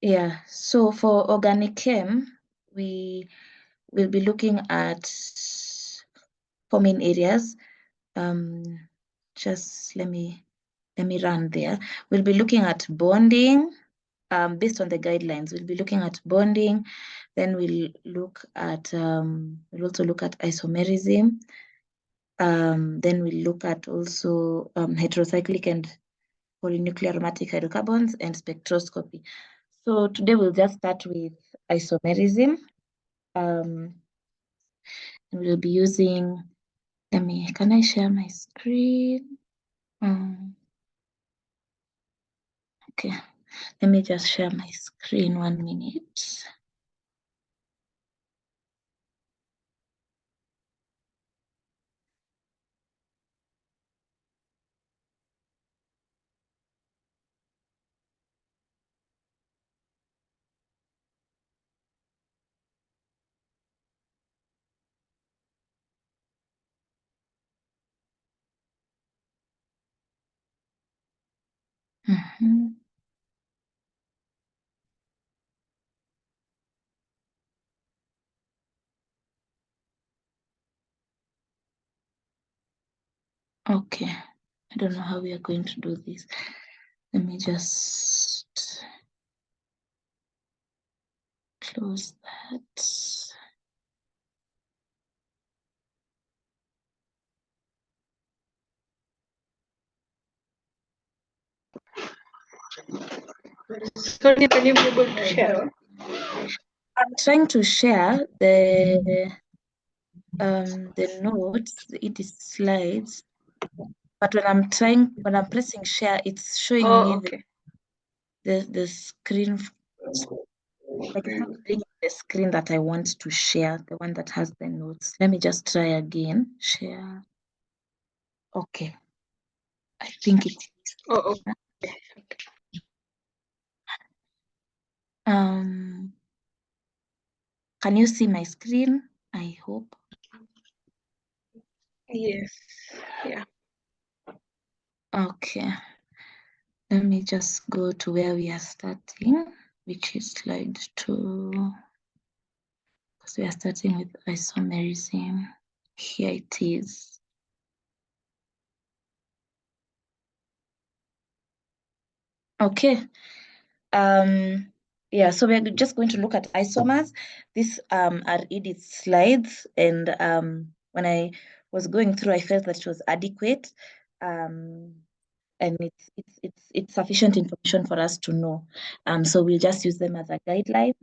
Yeah, so for organic chem, we will be looking at 4 main areas. Just let me run there. We'll be looking at bonding, based on the guidelines. We'll be looking at bonding, then we'll look at we'll also look at isomerism. Then we'll look at also heterocyclic and polynuclear aromatic hydrocarbons and spectroscopy. So today we'll just start with isomerism. We'll be using, can I share my screen? Okay, let me just share my screen 1 minute. Okay, I don't know how we are going to do this. Let me just close that. Sorry, can you be able to share? I'm trying to share the notes, it is slides, but when I'm pressing share, it's showing me the screen, like it's not bringing the screen that I want to share, the one that has the notes. Let me just try again. Share. Okay. I think it's Okay. Can you see my screen? I hope. Yes. Yeah. Okay. Let me just go to where we are starting, which is slide 2. Because we are starting with isomerism. Here it is. Okay. Yeah, so we're just going to look at isomers. These are Edith's slides, and when I was going through, I felt that it was adequate, and it's sufficient information for us to know. So we'll just use them as a guideline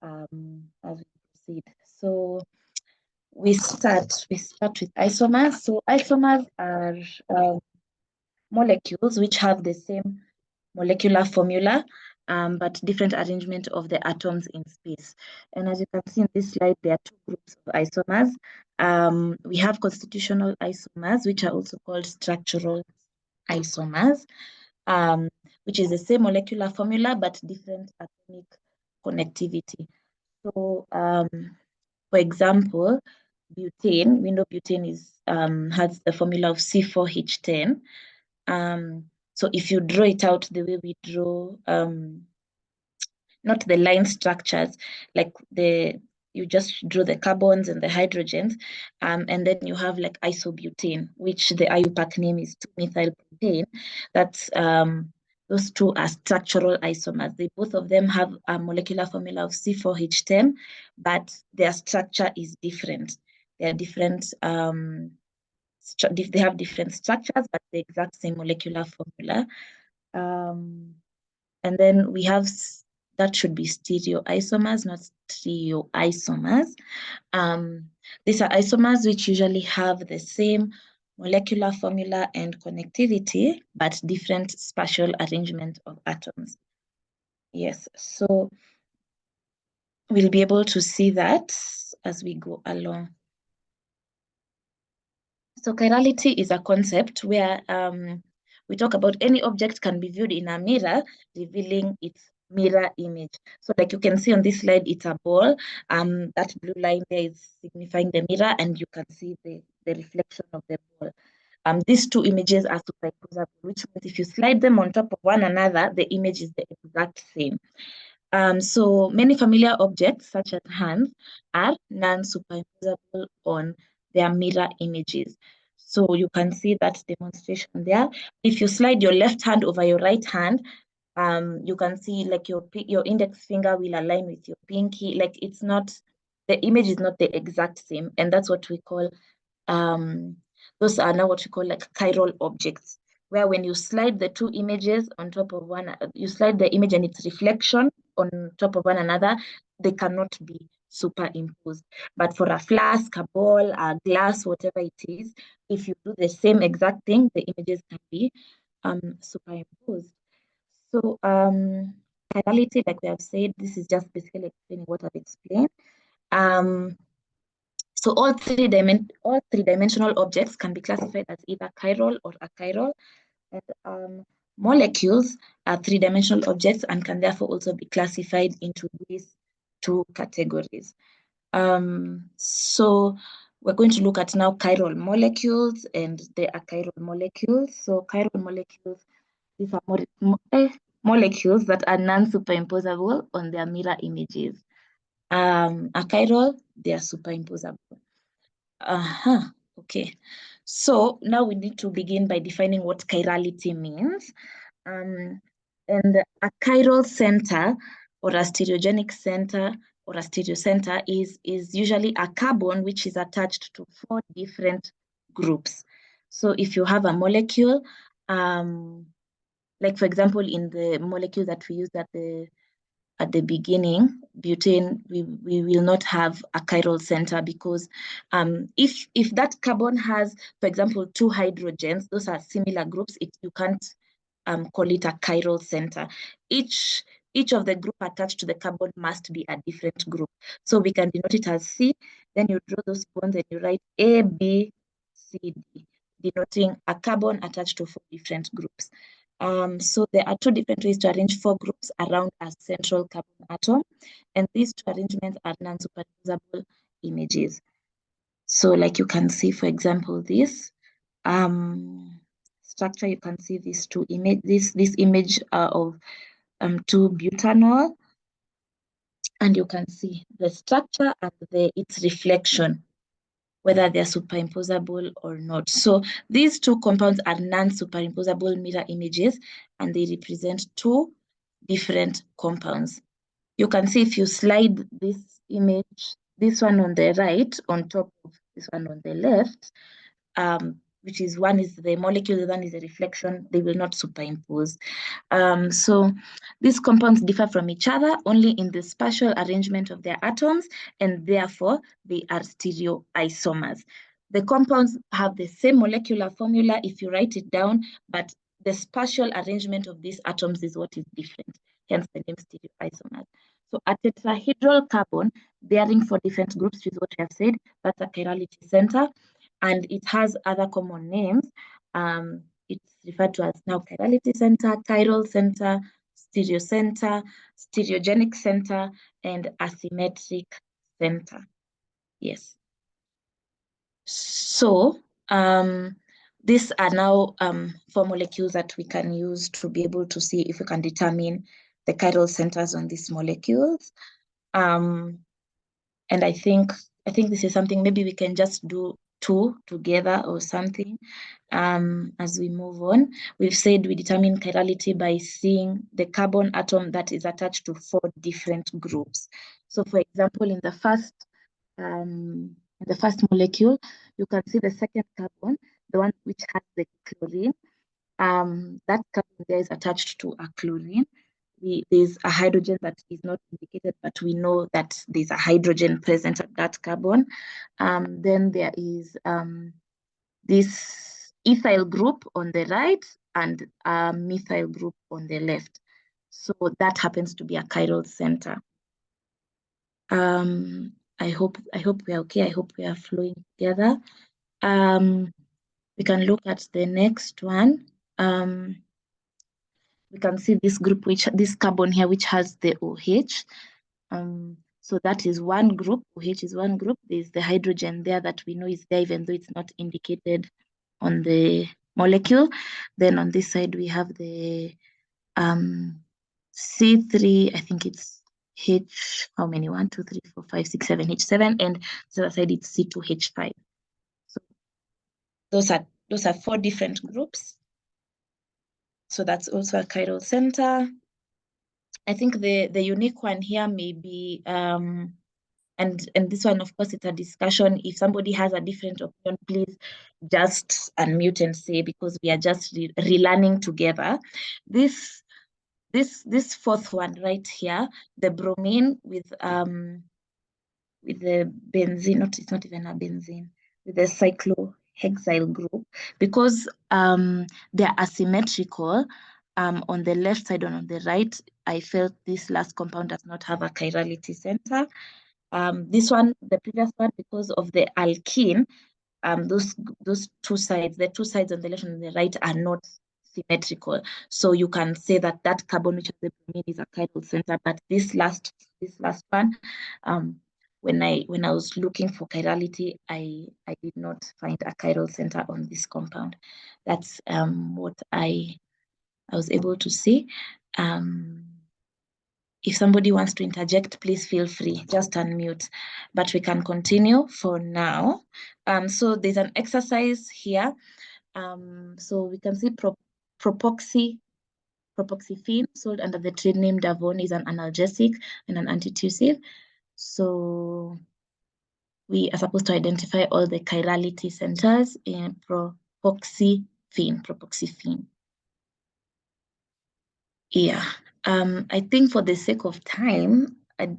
as we proceed. So we start with isomers. So isomers are molecules which have the same molecular formula, but different arrangement of the atoms in space. And as you can see in this slide, there are 2 groups of isomers. We have constitutional isomers, which are also called structural isomers, which is the same molecular formula, but different atomic connectivity. So, for example, butane, we know butane has the formula of C4H10. So if you draw it out the way we draw, not the line structures, like you just draw the carbons and the hydrogens, and then you have like isobutane, which the IUPAC name is 2-methylpropane. That's those 2 are structural isomers. Both of them have a molecular formula of C4H10, but their structure is different. They are different. They have different structures, but the exact same molecular formula. And then we have, that should be stereoisomers, not stereoisomers. These are isomers which usually have the same molecular formula and connectivity, but different spatial arrangement of atoms. Yes, so we'll be able to see that as we go along. So chirality is a concept where we talk about any object can be viewed in a mirror, revealing its mirror image. So like you can see on this slide, it's a ball. That blue line there is signifying the mirror, and you can see the reflection of the ball. these two images are superimposable, which means if you slide them on top of one another, the image is the exact same. So many familiar objects, such as hands, are non-superimposable on their mirror images. So you can see that demonstration there. If you slide your left hand over your right hand, you can see like your index finger will align with your pinky. Like it's not, the image is not the exact same, and that's what we call those are now what we call like chiral objects, where when you slide the two images on top of one, you slide the image and its reflection on top of one another, they cannot be superimposed. But for a flask, a ball, a glass, whatever it is, if you do the same exact thing, the images can be superimposed. So chirality, like we have said, this is just basically explaining what I've explained. So all three-dimensional objects can be classified as either chiral or achiral. And molecules are three-dimensional objects and can therefore also be classified into these two categories. So we're going to look at now chiral molecules and the achiral molecules. So chiral molecules, these are molecules that are non-superimposable on their mirror images. Achiral, they are superimposable. Okay. So now we need to begin by defining what chirality means. And a chiral center or a stereogenic center or a stereocenter is usually a carbon which is attached to 4 different groups. So if you have a molecule, like for example, in the molecule that we used at the beginning, butane, we will not have a chiral center because if that carbon has, for example, 2 hydrogens, those are similar groups, you can't call it a chiral center. Each of the group attached to the carbon must be a different group. So we can denote it as C, then you draw those bonds and you write A, B, C, D, denoting a carbon attached to 4 different groups. So there are 2 different ways to arrange 4 groups around a central carbon atom, and these 2 arrangements are non-superimposable images. So like you can see, for example, this structure, you can see these 2 images, this image of 2-butanol, and you can see the structure and its reflection, whether they're superimposable or not. So these 2 compounds are non-superimposable mirror images, and they represent 2 different compounds. You can see if you slide this image, this one on the right on top of this one on the left, which is one is the molecule, the one is a reflection, they will not superimpose. So these compounds differ from each other only in the spatial arrangement of their atoms, and therefore they are stereoisomers. The compounds have the same molecular formula if you write it down, but the spatial arrangement of these atoms is what is different, hence the name stereoisomers. So a tetrahedral carbon bearing 4 different groups is what we have said, that's a chirality center, and it has other common names. It's referred to as now chirality center, chiral center, stereocenter, stereogenic center, and asymmetric center. Yes. So these are now 4 molecules that we can use to be able to see if we can determine the chiral centers on these molecules. And I think this is something maybe we can just do 2 together or something as we move on. We've said we determine chirality by seeing the carbon atom that is attached to 4 different groups. So for example, in the first molecule, you can see the second carbon, the one which has the chlorine. That carbon there is attached to a chlorine. There's a hydrogen that is not indicated, but we know that there's a hydrogen present at that carbon. Then there is this ethyl group on the right and a methyl group on the left. So that happens to be a chiral center. I hope we are okay. I hope we are flowing together. We can look at the next one. We can see this group, this carbon here, which has the OH. So that is one group. OH is one group. There's the hydrogen there that we know is there, even though it's not indicated on the molecule. Then on this side, we have the C3, I think it's H, how many? 1, 2, 3, 4, 5, 6, 7, H7, and the other side it's C2H5. So those are 4 different groups. So that's also a chiral center. I think the unique one here may be and this one, of course, it's a discussion. If somebody has a different opinion, please just unmute and say, because we are just relearning together. This 4th one right here, the bromine with the benzene, it's not even a benzene, with the cyclohexyl group, because they're asymmetrical. On the left side and on the right, I felt this last compound does not have a chirality center. This one, the previous one, because of the alkene, those 2 sides, the 2 sides on the left and on the right are not symmetrical. So you can say that that carbon, which is the bromine, is a chiral center. But this last one, when I was looking for chirality, I did not find a chiral center on this compound. That's what I was able to see. If somebody wants to interject, please feel free, just unmute, but we can continue for now. So there's an exercise here. So we can see propoxyphene, sold under the trade name Davon, is an analgesic and an antitussive. So we are supposed to identify all the chirality centers in propoxyphene. Yeah. I think for the sake of time, I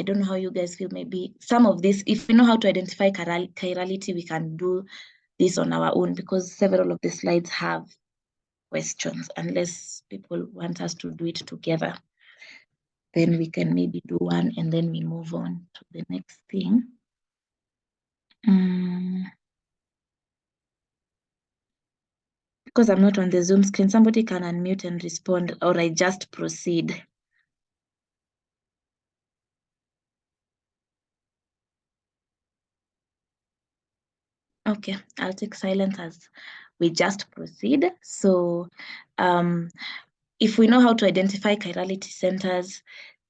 don't know how you guys feel. Maybe some of this, if we know how to identify chirality, we can do this on our own, because several of the slides have questions. Unless people want us to do it together, then we can maybe do one and then we move on to the next thing. Because I'm not on the Zoom screen, somebody can unmute and respond, or I just proceed. Okay, I'll take silence as we just proceed. So if we know how to identify chirality centers,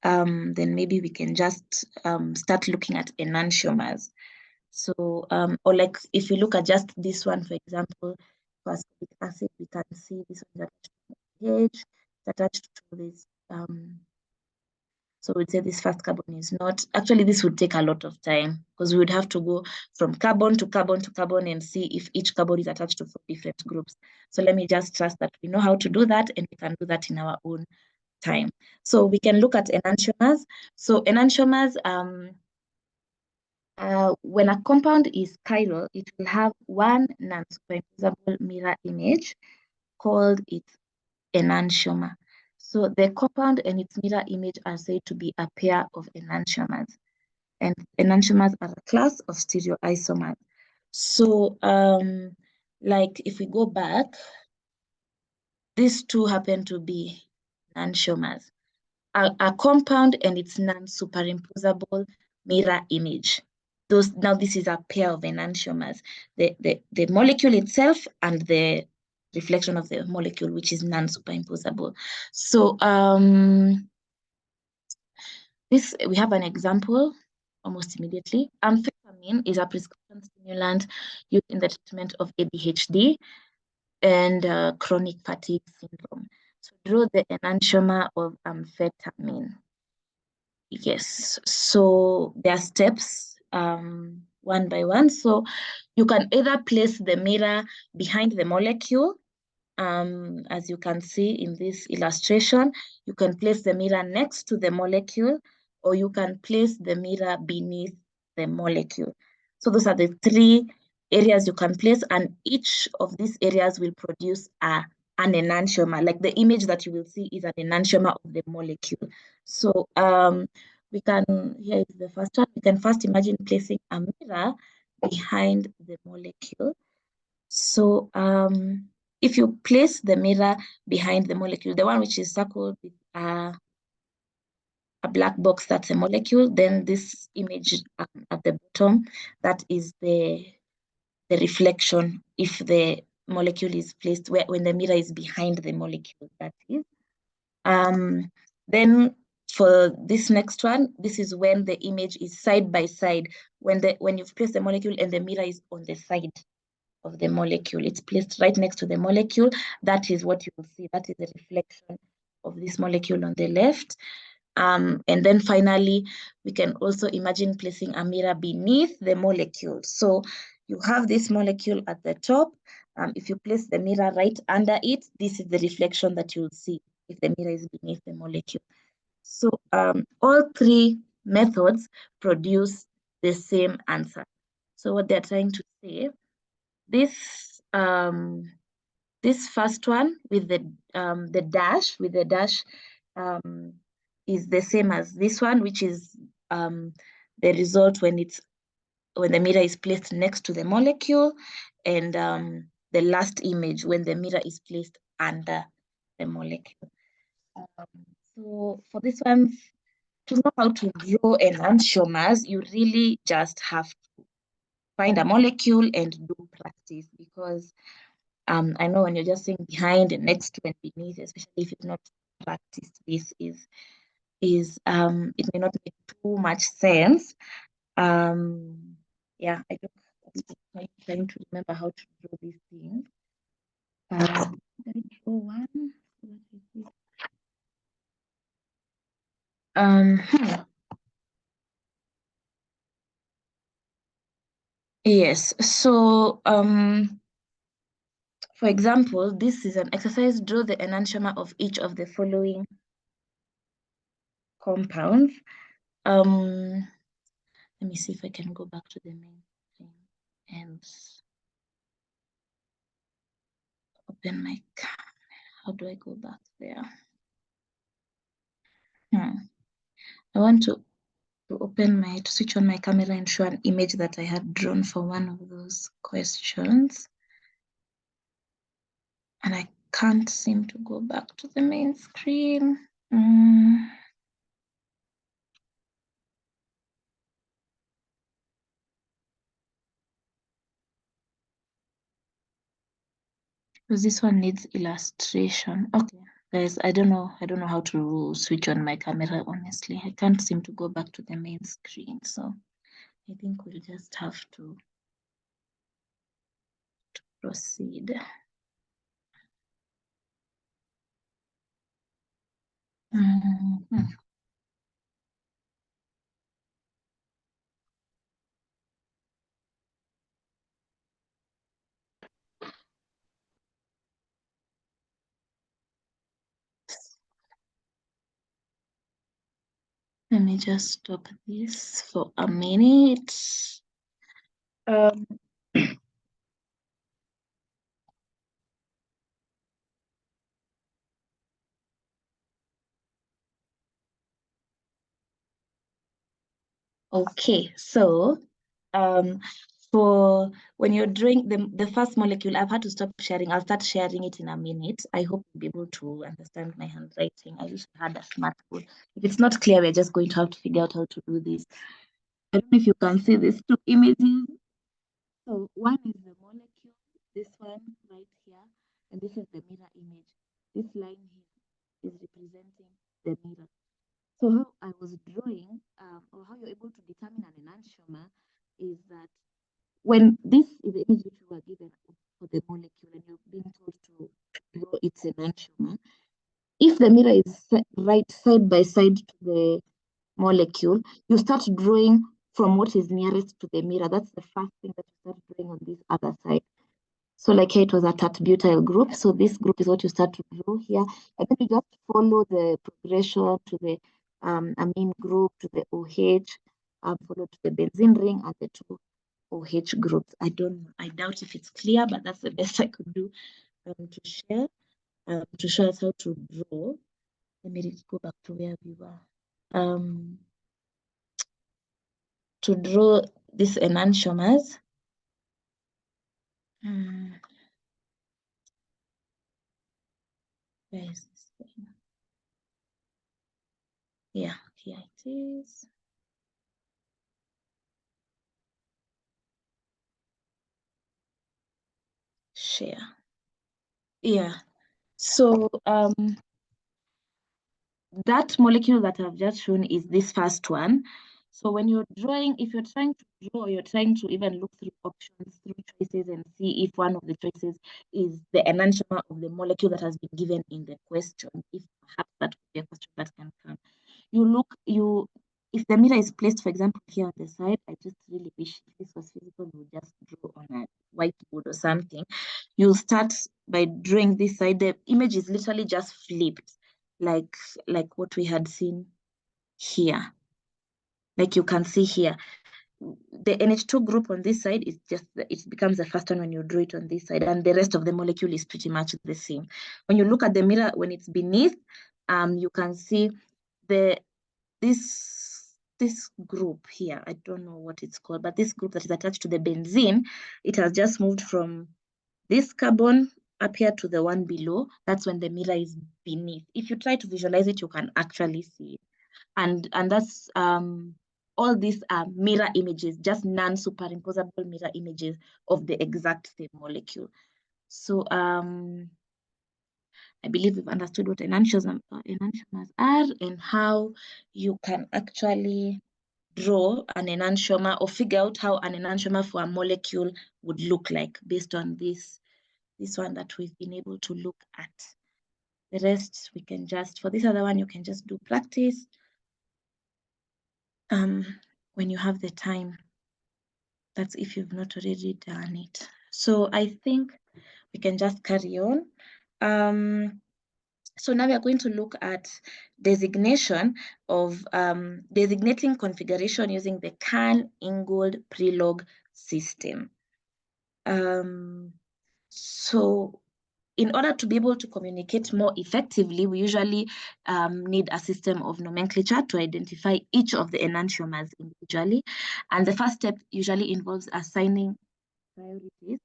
then maybe we can just start looking at enantiomers. So, or like if we look at just this one, for example, phosphoric acid, we can see this one is attached to H, it's attached to this. So we'd say this first carbon is not. Actually, this would take a lot of time, because we would have to go from carbon to carbon to carbon and see if each carbon is attached to 4 different groups. So let me just trust that we know how to do that, and we can do that in our own time. So we can look at enantiomers. So enantiomers, when a compound is chiral, it will have one non-superimposable mirror image called its enantiomer. So the compound and its mirror image are said to be a pair of enantiomers. And enantiomers are a class of stereoisomers. So like if we go back, these two happen to be enantiomers. A compound and its non-superimposable mirror image. Now this is a pair of enantiomers. The molecule itself and the reflection of the molecule, which is non-superimposable. So this, we have an example almost immediately. Amphetamine is a prescription stimulant used in the treatment of ADHD and chronic fatigue syndrome. So draw the enantiomer of amphetamine. Yes, so there are steps one by one. So you can either place the mirror behind the molecule. As you can see in this illustration, you can place the mirror next to the molecule, or you can place the mirror beneath the molecule. So those are the 3 areas you can place, and each of these areas will produce an enantiomer. Like the image that you will see is an enantiomer of the molecule. So we can, here is the first one, we can first imagine placing a mirror behind the molecule. So if you place the mirror behind the molecule, the one which is circled with a black box, that's a molecule, then this image at the bottom, that is the the reflection if the molecule is placed when the mirror is behind the molecule, that is. Then for this next one, this is when the image is side by side. When you've placed the molecule and the mirror is on the side of the molecule, it's placed right next to the molecule. That is what you will see. That is the reflection of this molecule on the left. And then finally, we can also imagine placing a mirror beneath the molecule. So you have this molecule at the top. If you place the mirror right under it, this is the reflection that you'll see if the mirror is beneath the molecule. So all three methods produce the same answer. So what they're trying to say, this first one with the dash is the same as this one, which is the result when the mirror is placed next to the molecule, and the last image when the mirror is placed under the molecule. So for this one, to know how to draw enantiomers, you really just have to find a molecule and do practice, because I know when you're just saying behind and next to and beneath, especially if you've not practiced this, it may not make too much sense. Yeah, I'm trying to remember how to draw these things. Let me draw one. Yes, so for example, this is an exercise. Draw the enantiomer of each of the following compounds. Let me see if I can go back to the main thing and open my camera. How do I go back there? I want to switch on my camera and show an image that I had drawn for one of those questions. And I can't seem to go back to the main screen. Because this one needs illustration. Okay, guys, I don't know how to switch on my camera, honestly. I can't seem to go back to the main screen. So I think we'll just have to proceed. Let me just stop this for a minute. Okay, so for when you're drawing the first molecule, I've had to stop sharing. I'll start sharing it in a minute. I hope you'll be able to understand my handwriting. I wish I had a smartphone. If it's not clear, we're just going to have to figure out how to do this. I don't know if you can see these two images. So one is the molecule, this one right here, and this is the mirror image. This line here is representing the mirror. So how I was drawing, or how you're able to determine an enantiomer, is that when this is the image which you were given for the molecule and you're being told to draw its enantiomer, if the mirror is right side by side to the molecule, you start drawing from what is nearest to the mirror. That's the first thing that you start drawing on this other side. So like here it was a tert-butyl group. So this group is what you start to draw here. And then you just follow the progression to the amine group, to the OH, follow to the benzene ring and the two OH groups. I doubt if it's clear, but that's the best I could do to share, to show us how to draw. Let me go back to where we were. To draw these enantiomers. Where is this thing? Yeah, here it is. share. Yeah. So that molecule that I've just shown is this first one. So when you're drawing, if you're trying to draw, you're trying to even look through options, through choices, and see if one of the choices is the enantiomer of the molecule that has been given in the question, if perhaps that could be a question that can come. If the mirror is placed, for example, here on the side, I just really wish if this was physical, we would just draw on a whiteboard or something. You'll start by drawing this side. The image is literally just flipped, like what we had seen here. Like you can see here, the NH2 group on this side is just, it becomes the first one when you draw it on this side, and the rest of the molecule is pretty much the same. When you look at the mirror, when it's beneath, you can see this group here. I don't know what it's called, but this group that is attached to the benzene, it has just moved from this carbon up here to the one below. That's when the mirror is beneath. If you try to visualize it, you can actually see it. And that's all these are mirror images, just non-superimposable mirror images of the exact same molecule. So I believe we've understood what enantiomers are and how you can actually draw an enantiomer or figure out how an enantiomer for a molecule would look like based on this one that we've been able to look at. The rest we can just, for this other one, you can just do practice when you have the time. That's if you've not already done it. So I think we can just carry on. So now we are going to look at designation of designating configuration using the Kern-Ingold Prelog system. So in order to be able to communicate more effectively, we usually need a system of nomenclature to identify each of the enantiomers individually. And the first step usually involves assigning priorities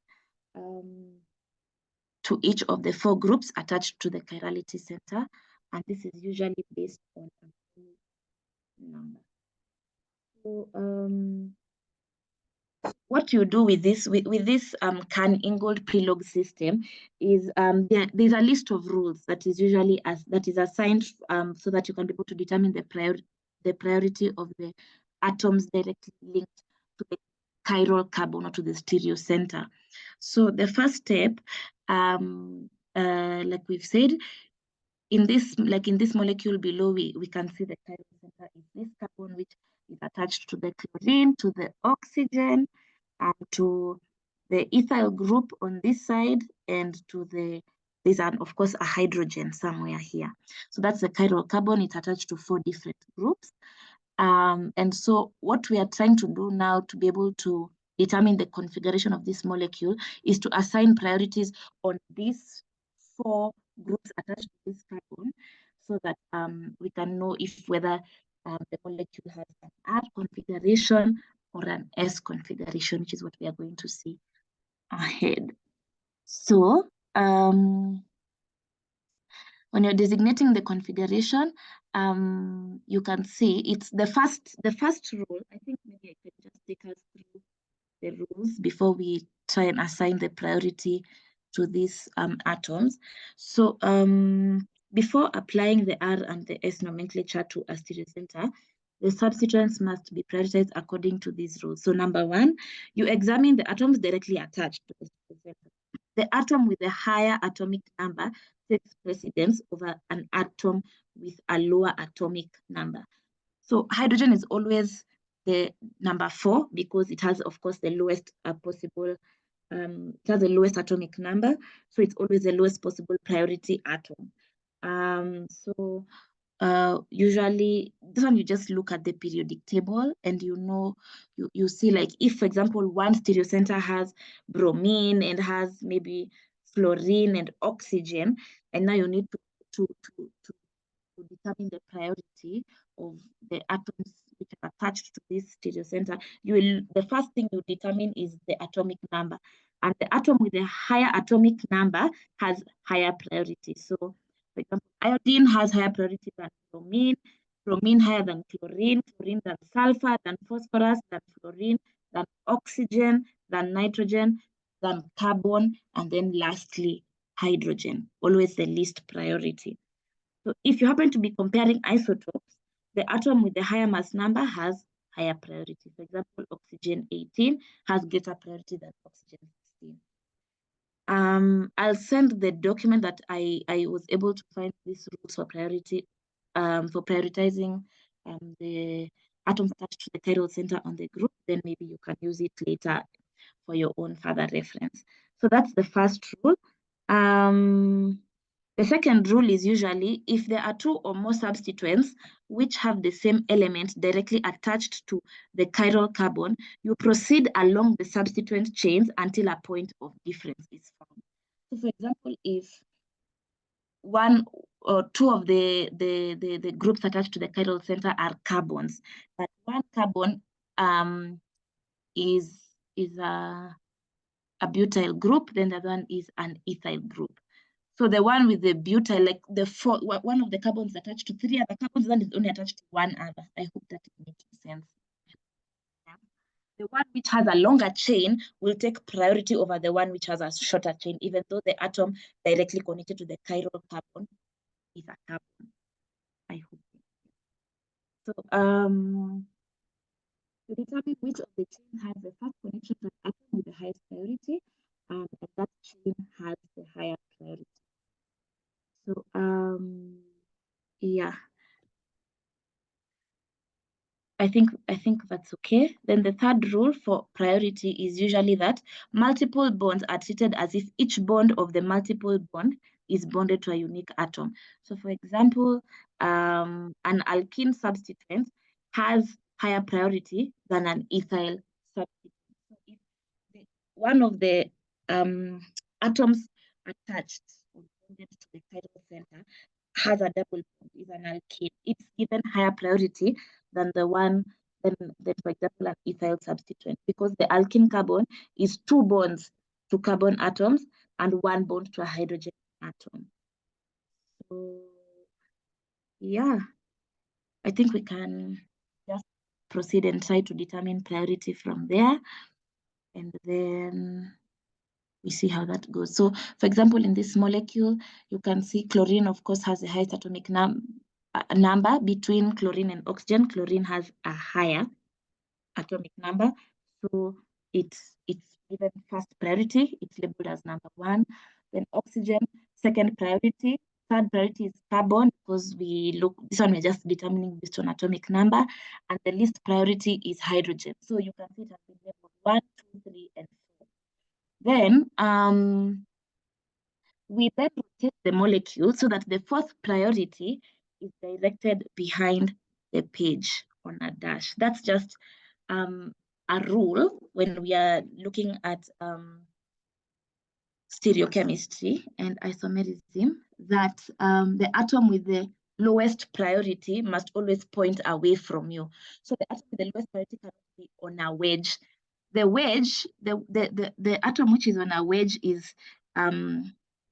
to each of the 4 groups attached to the chirality center. And this is usually based on a number. So what you do with this Kern-Ingold Prelog system is there's a list of rules that is usually assigned so that you can be able to determine the priority of the atoms directly linked to the chiral carbon or to the stereo center. So the first step, like we've said, in this molecule below, we can see the chiral center is this carbon, which is attached to the chlorine, to the oxygen, and to the ethyl group on this side, and to there's of course a hydrogen somewhere here. So that's the chiral carbon. It's attached to 4 different groups. And so what we are trying to do now to be able to determine the configuration of this molecule is to assign priorities on these 4 groups attached to this carbon, so that we can know whether the molecule has an R configuration or an S configuration, which is what we are going to see ahead. So when you're designating the configuration, you can see it's the first rule. I think maybe I can just take us through the rules before we try and assign the priority to these atoms. So before applying the R and the S nomenclature to a stereocenter, the substituents must be prioritized according to these rules. So number 1, you examine the atoms directly attached to the stereocenter. The atom with a higher atomic number takes precedence over an atom with a lower atomic number. So hydrogen is always the number 4 because it has, of course, the lowest possible, it has the lowest atomic number. So it's always the lowest possible priority atom. Usually this one, you just look at the periodic table and you see, like, if, for example, one stereocenter has bromine and has maybe fluorine and oxygen, and now you need to determine the priority of the atoms which are attached to this stereocenter. The first thing you determine is the atomic number, and the atom with a higher atomic number has higher priority. So, for example, iodine has higher priority than bromine, bromine higher than chlorine, chlorine than sulfur, than phosphorus, than fluorine, than oxygen, than nitrogen, then carbon, and then lastly, hydrogen, always the least priority. So if you happen to be comparing isotopes, the atom with the higher mass number has higher priority. For example, oxygen 18 has greater priority than oxygen 16. I'll send the document that I was able to find these rules for priority, for prioritizing the atoms attached to the chiral center on the group. Then maybe you can use it later for your own further reference. So that's the first rule. The second rule is usually if there are two or more substituents which have the same element directly attached to the chiral carbon, you proceed along the substituent chains until a point of difference is found. So for example, if one or two of the groups attached to the chiral center are carbons, but one carbon is a butyl group, then the other one is an ethyl group. So the one with the butyl, like one of the carbons attached to three other carbons, then is only attached to one other. I hope that is making sense. The one which has a longer chain will take priority over the one which has a shorter chain, even though the atom directly connected to the chiral carbon is a carbon. I hope. So to determine which of the chains has the first connection to the atom with the highest priority, and that chain has the higher priority. So yeah, I think that's okay. Then the third rule for priority is usually that multiple bonds are treated as if each bond of the multiple bond is bonded to a unique atom. So for example, an alkene substituent has higher priority than an ethyl substituent. So if one of the atoms attached or bonded to the chiral center has a double bond, is an alkene, it's given higher priority than the one, than for example, an ethyl substituent, because the alkene carbon is two bonds to carbon atoms and one bond to a hydrogen atom. So yeah, I think we can just proceed and try to determine priority from there, and then we see how that goes. So for example, in this molecule, you can see chlorine, of course, has the highest atomic number between chlorine and oxygen. Chlorine has a higher atomic number, so it's given first priority. It's labeled as number 1. Then oxygen, second priority. Third priority is carbon, because this one we're just determining based on atomic number, and the least priority is hydrogen. So you can see it has been labeled 1, 2, 3, and 4. Then we then rotate the molecule so that the fourth priority is directed behind the page on a dash. That's just a rule when we are looking at stereochemistry and isomerism, that the atom with the lowest priority must always point away from you. So the atom with the lowest priority cannot be on a wedge. The wedge, the atom which is on a wedge is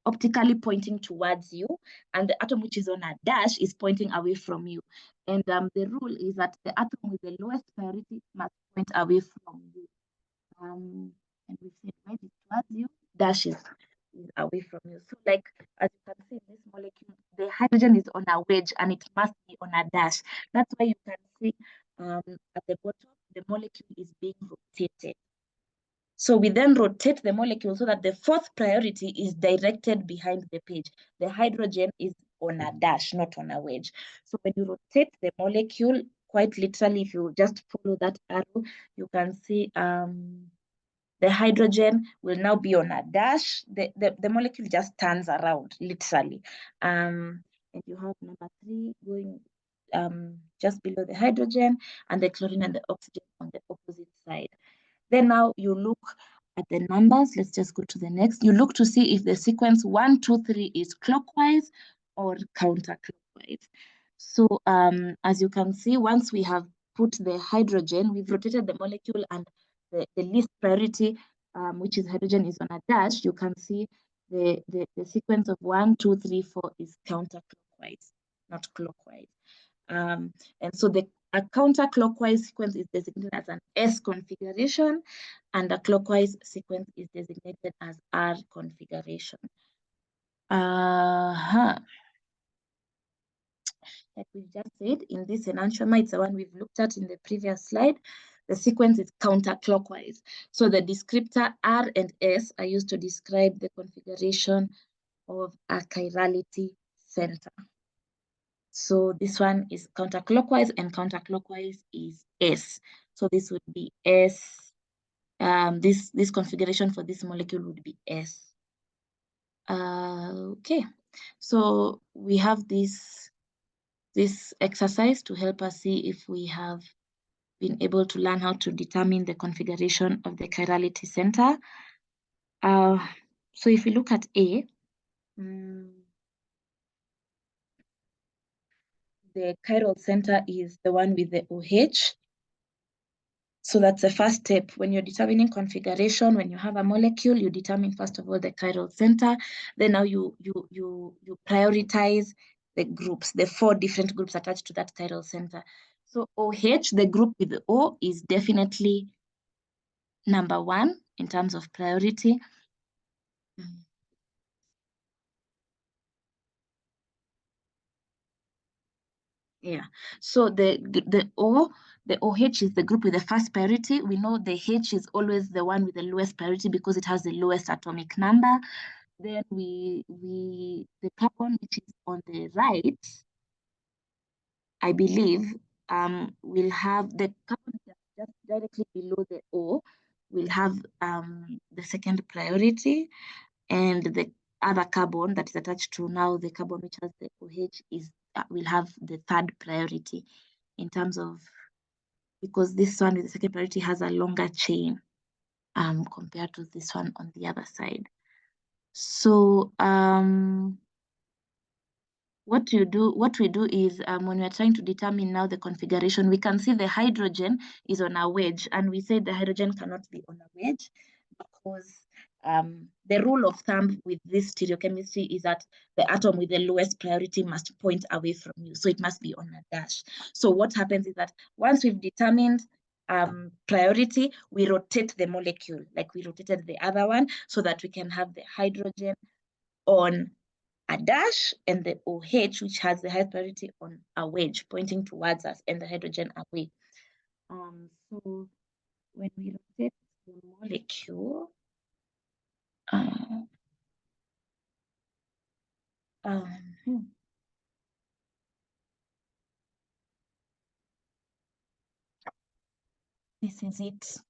optically pointing towards you, and the atom which is on a dash is pointing away from you. And the rule is that the atom with the lowest priority must point away from you. And we said wedge is towards you, dash is away from you. So like, as you can see in this molecule, the hydrogen is on a wedge and it must be on a dash. That's why you can see at the bottom, the molecule is being rotated. So we then rotate the molecule so that the fourth priority is directed behind the page. The hydrogen is on a dash, not on a wedge. So when you rotate the molecule, quite literally, if you just follow that arrow, you can see the hydrogen will now be on a dash. The molecule just turns around, literally. And you have number 3 going just below the hydrogen, and the chlorine and the oxygen on the opposite side. Then now you look at the numbers. Let's just go to the next. You look to see if the sequence 1, 2, 3 is clockwise or counterclockwise. So as you can see, once we have put the hydrogen, we've rotated the molecule, and the least priority, which is hydrogen, is on a dash. You can see the sequence of 1, 2, 3, 4 is counterclockwise, not clockwise. And so the a counterclockwise sequence is designated as an S configuration, and a clockwise sequence is designated as R configuration. Like we just said, in this enantiomer, it's the one we've looked at in the previous slide. The sequence is counterclockwise. So the descriptor R and S are used to describe the configuration of a chirality center. So this one is counterclockwise, and counterclockwise is S. So this would be S. This configuration for this molecule would be S. Okay, so we have this exercise to help us see if we have been able to learn how to determine the configuration of the chirality center. So if we look at A, the chiral center is the one with the OH. So that's the first step. When you're determining configuration, when you have a molecule, you determine first of all the chiral center. Then now you prioritize the groups, the 4 different groups attached to that chiral center. So OH, the group with the O, is definitely number 1 in terms of priority. Yeah, so the OH is the group with the first priority. We know the H is always the one with the lowest priority because it has the lowest atomic number. Then the carbon which is on the right, I believe, will have the carbon just directly below the O will have the second priority, and the other carbon that is attached to now the carbon which has the OH will have the third priority in terms of, because this one with the second priority has a longer chain compared to this one on the other side. So what we do is when we're trying to determine now the configuration, we can see the hydrogen is on a wedge, and we say the hydrogen cannot be on a wedge because the rule of thumb with this stereochemistry is that the atom with the lowest priority must point away from you. So it must be on a dash. So what happens is that once we've determined priority, we rotate the molecule like we rotated the other one so that we can have the hydrogen on a dash and the OH, which has the high priority, on a wedge pointing towards us and the hydrogen away. So when we rotate the molecule, this is it. So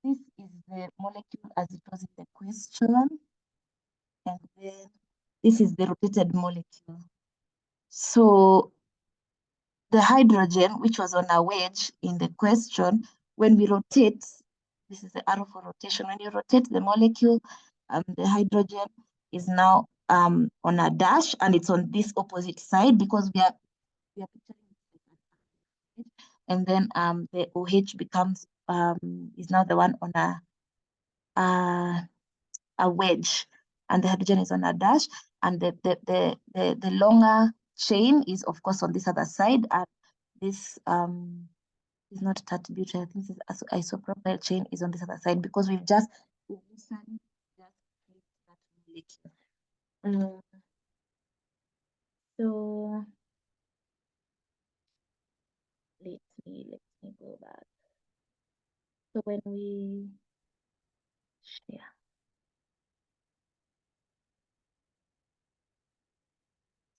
this is the molecule as it was in the question, and then this is the rotated molecule. So the hydrogen, which was on a wedge in the question, when we rotate, this is the arrow for rotation. When you rotate the molecule, the hydrogen is now on a dash, and it's on this opposite side because we are picturing, and then the OH becomes is now the one on a wedge, and the hydrogen is on a dash, and the longer chain is of course on this other side, and this is not tert-butyl. I think this is isopropyl chain is on this other side because we've just flipped that molecule. So let me go back. So when we share.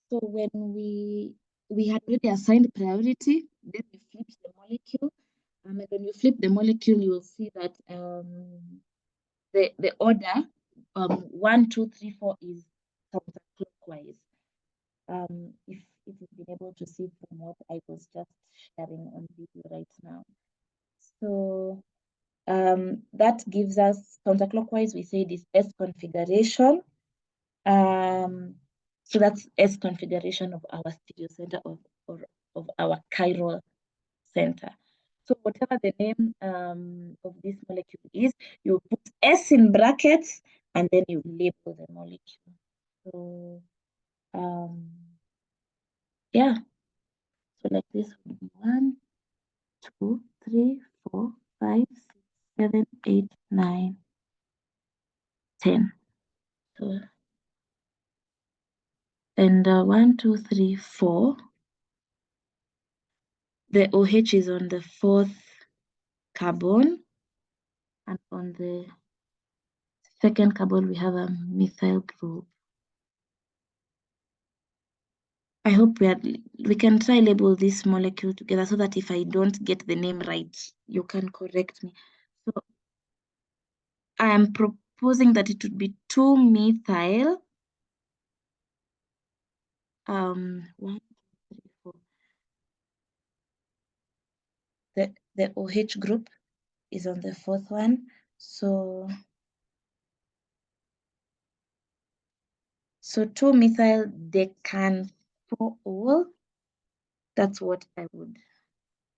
So when we had already assigned priority, then we flipped the molecule. And when you flip the molecule, you will see that the order 1, 2, 3, 4 is counterclockwise. If you've been able to see from what I was just sharing on video right now. So that gives us counterclockwise, we say this S configuration. So that's S configuration of our stereo center of our chiral center. So whatever the name of this molecule is, you put S in brackets and then you label the molecule. So yeah, so like this would be 1, 2, 3, 4, 5, 6, 7, 8, 9, 10. So and 1, 2, 3, 4. The OH is on the 4th carbon, and on the 2nd carbon we have a methyl group. I hope we can try label this molecule together so that if I don't get the name right, you can correct me. So I am proposing that it would be 2-methyl. 1, 2, 3, 4. The OH group is on the 4th one. So 2-methyl decanforol. That's what I would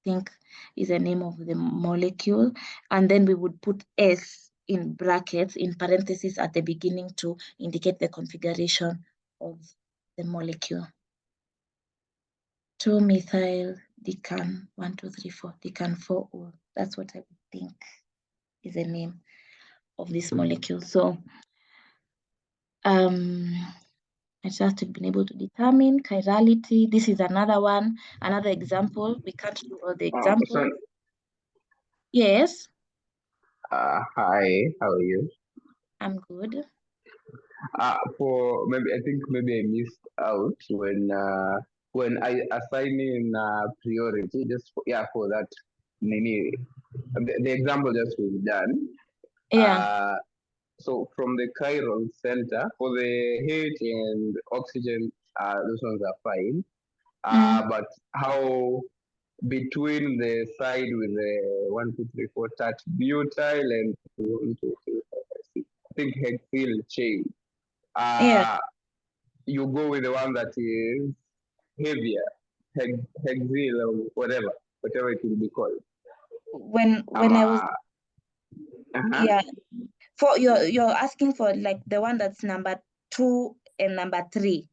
think is the name of the molecule. And then we would put S in brackets, in parentheses at the beginning to indicate the configuration of the molecule. 2-methyl decan, 1, 2, 3, 4, decanforol. That's what I would think is the name of this molecule. So I just have been able to determine chirality. This is another one, another example. We can't do all the examples. Sorry. Yes, Hi, how are you? I'm good. For maybe I think maybe I missed out when I assign in priority just for that nini the example just was done. Yeah. So from the chiral center for the H and oxygen, those ones are fine. But how between the side with the 1, 2, 3, 4 touch butyl and 1, 2, 3, 4, 5, 6. I think hexyl chain. Yeah. You go with the one that is heavier, hexyl or whatever it will be called. When I was yeah, for you're asking for like the one that's number 2 and number 3,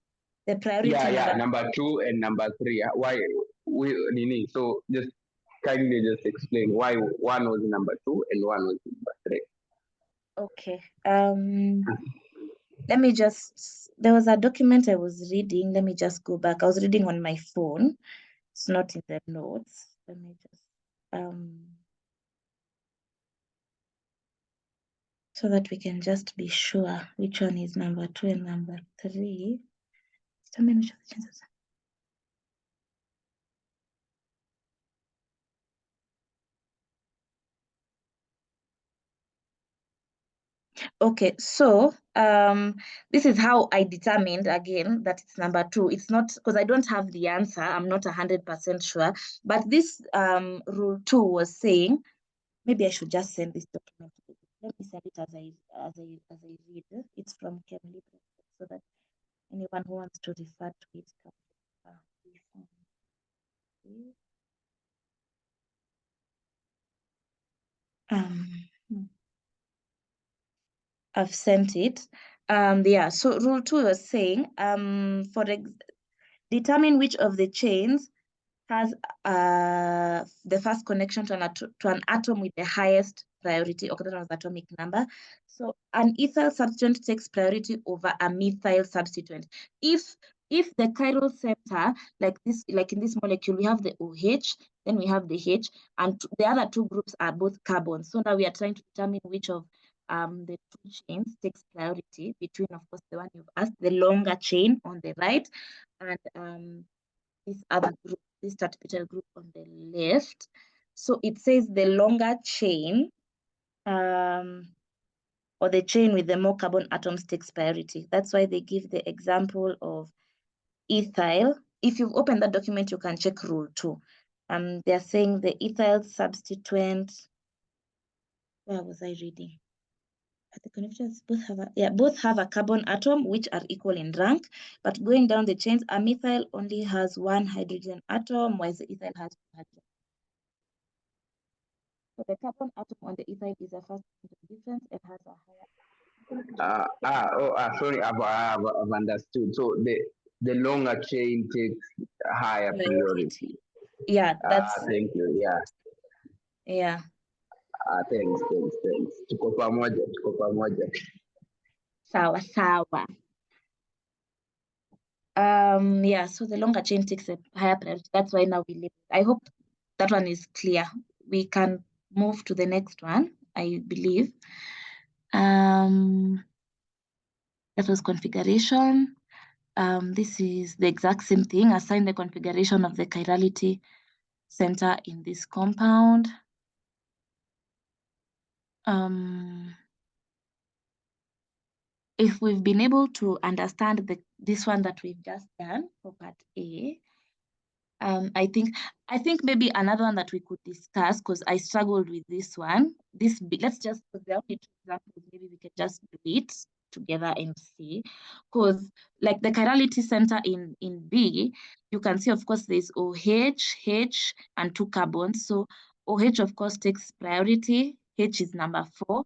the priority number 2 and number 3. Why Nini? So just kindly just explain why one was number 2 and one was number 3. Okay. Let me just, there was a document I was reading. Let me just go back. I was reading on my phone. It's not in the notes. Let me just so that we can just be sure which one is number 2 and number 3. Okay, so this is how I determined again that it's number 2. It's not because I don't have the answer. I'm not 100% sure. But this rule 2 was saying, maybe I should just send this document. Let me send it as I read. It's from ChemLibra, so that anyone who wants to refer to it can I've sent it. Yeah, so rule 2 was saying, determine which of the chains has the first connection to an atom with the highest priority, octagon of atomic number. So an ethyl substituent takes priority over a methyl substituent. If the chiral center, like in this molecule, we have the OH, then we have the H, and the other two groups are both carbons. So now we are trying to determine which of the two chains takes priority between, of course, the one you've asked, the longer chain on the right, and this other group, this tertiary group on the left. So it says the longer chain, or the chain with the more carbon atoms takes priority. That's why they give the example of ethyl. If you've opened that document, you can check rule 2. They're saying the ethyl substituent. Where was I reading? The connections both have a carbon atom which are equal in rank, but going down the chains, a methyl only has 1 hydrogen atom, while the ethyl has 2 hydrogen. So the carbon atom on the ethyl is a first point of difference and has a higher. Sorry, I've understood. So the longer chain takes higher priority. Yeah, that's Thank you. Yeah. yeah. Thanks. Tuko pamoja. Sawa sawa. Yeah, so the longer chain takes a higher priority. That's why now we leave. I hope that one is clear. We can move to the next one, I believe. That was configuration. This is the exact same thing. Assign the configuration of the chirality center in this compound. If we've been able to understand this one that we've just done for part A, I think maybe another one that we could discuss, because I struggled with this one. Let's just, because there are only 2 examples, maybe we can just do it together and see. Because like the chirality center in B, you can see, of course, there's OH, H, and 2 carbons. So OH, of course, takes priority. H is number 4.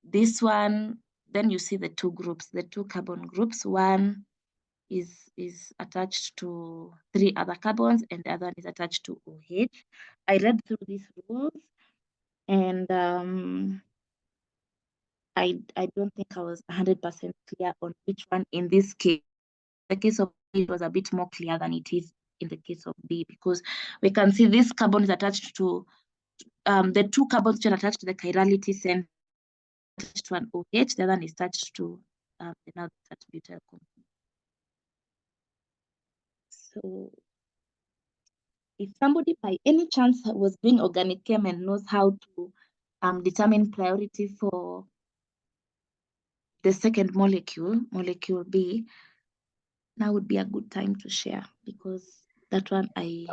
This one, then you see the 2 groups, the 2 carbon groups. One is attached to 3 other carbons, and the other one is attached to OH. I read through these rules, and I don't think I was 100% clear on which one in this case. The case of B was a bit more clear than it is in the case of B, because we can see this carbon is attached to the 2 carbons which are attached to the chirality center, attached to an OH, the other one is attached to another butyl compound. So if somebody by any chance was doing organic chem and knows how to determine priority for the second molecule B, now would be a good time to share, because that one I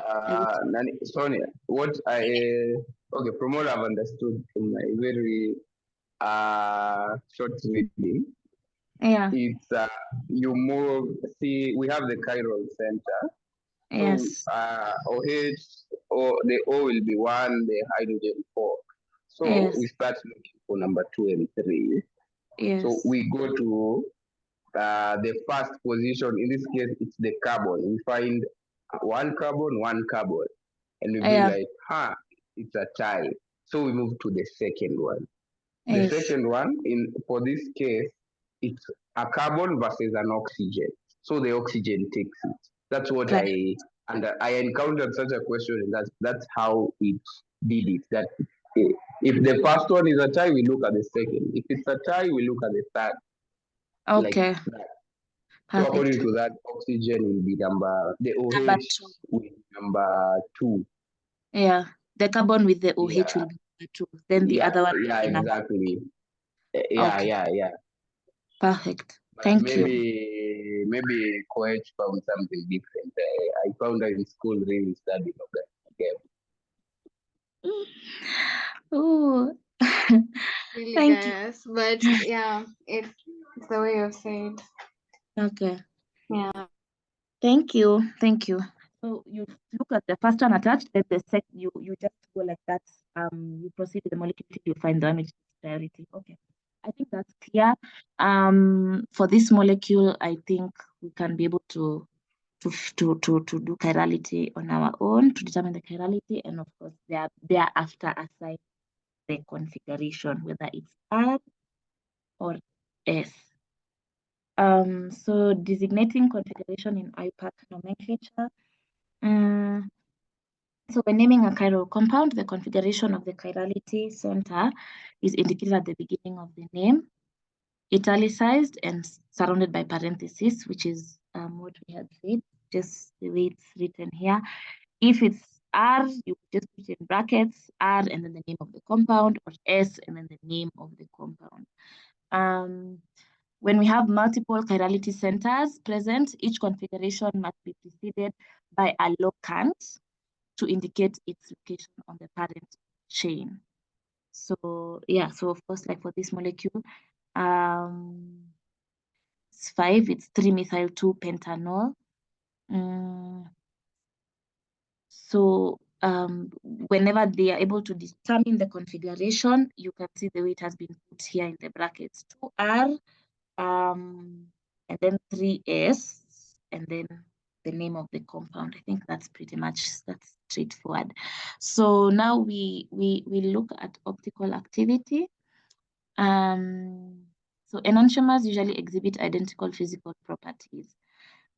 Sonia, what from what I've understood in my very short reading, it's you move. See, we have the chiral center. Yes. So OH, or the O will be 1, the hydrogen 4. So we start looking for number 2 and 3. Yes. So we go to the first position. In this case, it's the carbon. We find 1 carbon, and we be like, it's a tie. So we move to the second one. The second one, for this case, it's a carbon versus an oxygen. So the oxygen takes it. That's what I encountered such a question, and that's how it did it. That if the first one is a tie, we look at the second. If it's a tie, we look at the third. Okay. Like that. So according to that, oxygen will be the OH will be number 2. Yeah, the carbon with the OH will be number 2. Then the other one. Yeah, exactly. Yeah. Perfect. Thank you. Maybe Coach found something different. I found her in school really studying organic. Oh, really thank guys, but yeah, it's the way you say it. Okay. Yeah. Thank you. So you look at the first one attached, then the second, you just go like that. You proceed with the molecule till you find the one which is priority. Okay. I think that's clear. For this molecule, I think we can be able to do chirality on our own to determine the chirality, and of course, thereafter assign the configuration, whether it's R or S. So designating configuration in IUPAC nomenclature. So when naming a chiral compound, the configuration of the chirality center is indicated at the beginning of the name, italicized and surrounded by parentheses, which is what we had said, just the way it's written here. If it's R, you just put in brackets, R and then the name of the compound, or S and then the name of the compound. When we have multiple chirality centers present, each configuration must be preceded by a locant to indicate its location on the parent chain. So yeah, so of course, like for this molecule, it's 5, it's 3-methyl-2-pentanol. So whenever they are able to determine the configuration, you can see the way it has been put here in the brackets, 2R, and then 3S, and then the name of the compound. I think that's straightforward. So now we look at optical activity. So enantiomers usually exhibit identical physical properties.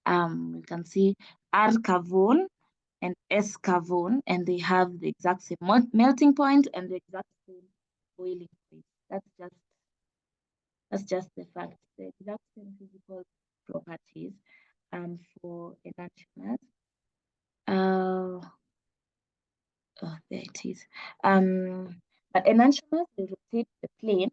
We can see R cavone and S cavone, and they have the exact same melting point and the exact same boiling point. That's just the fact. The exact same physical properties for enantiomers. Oh, there it is. But enantiomers will rotate the plane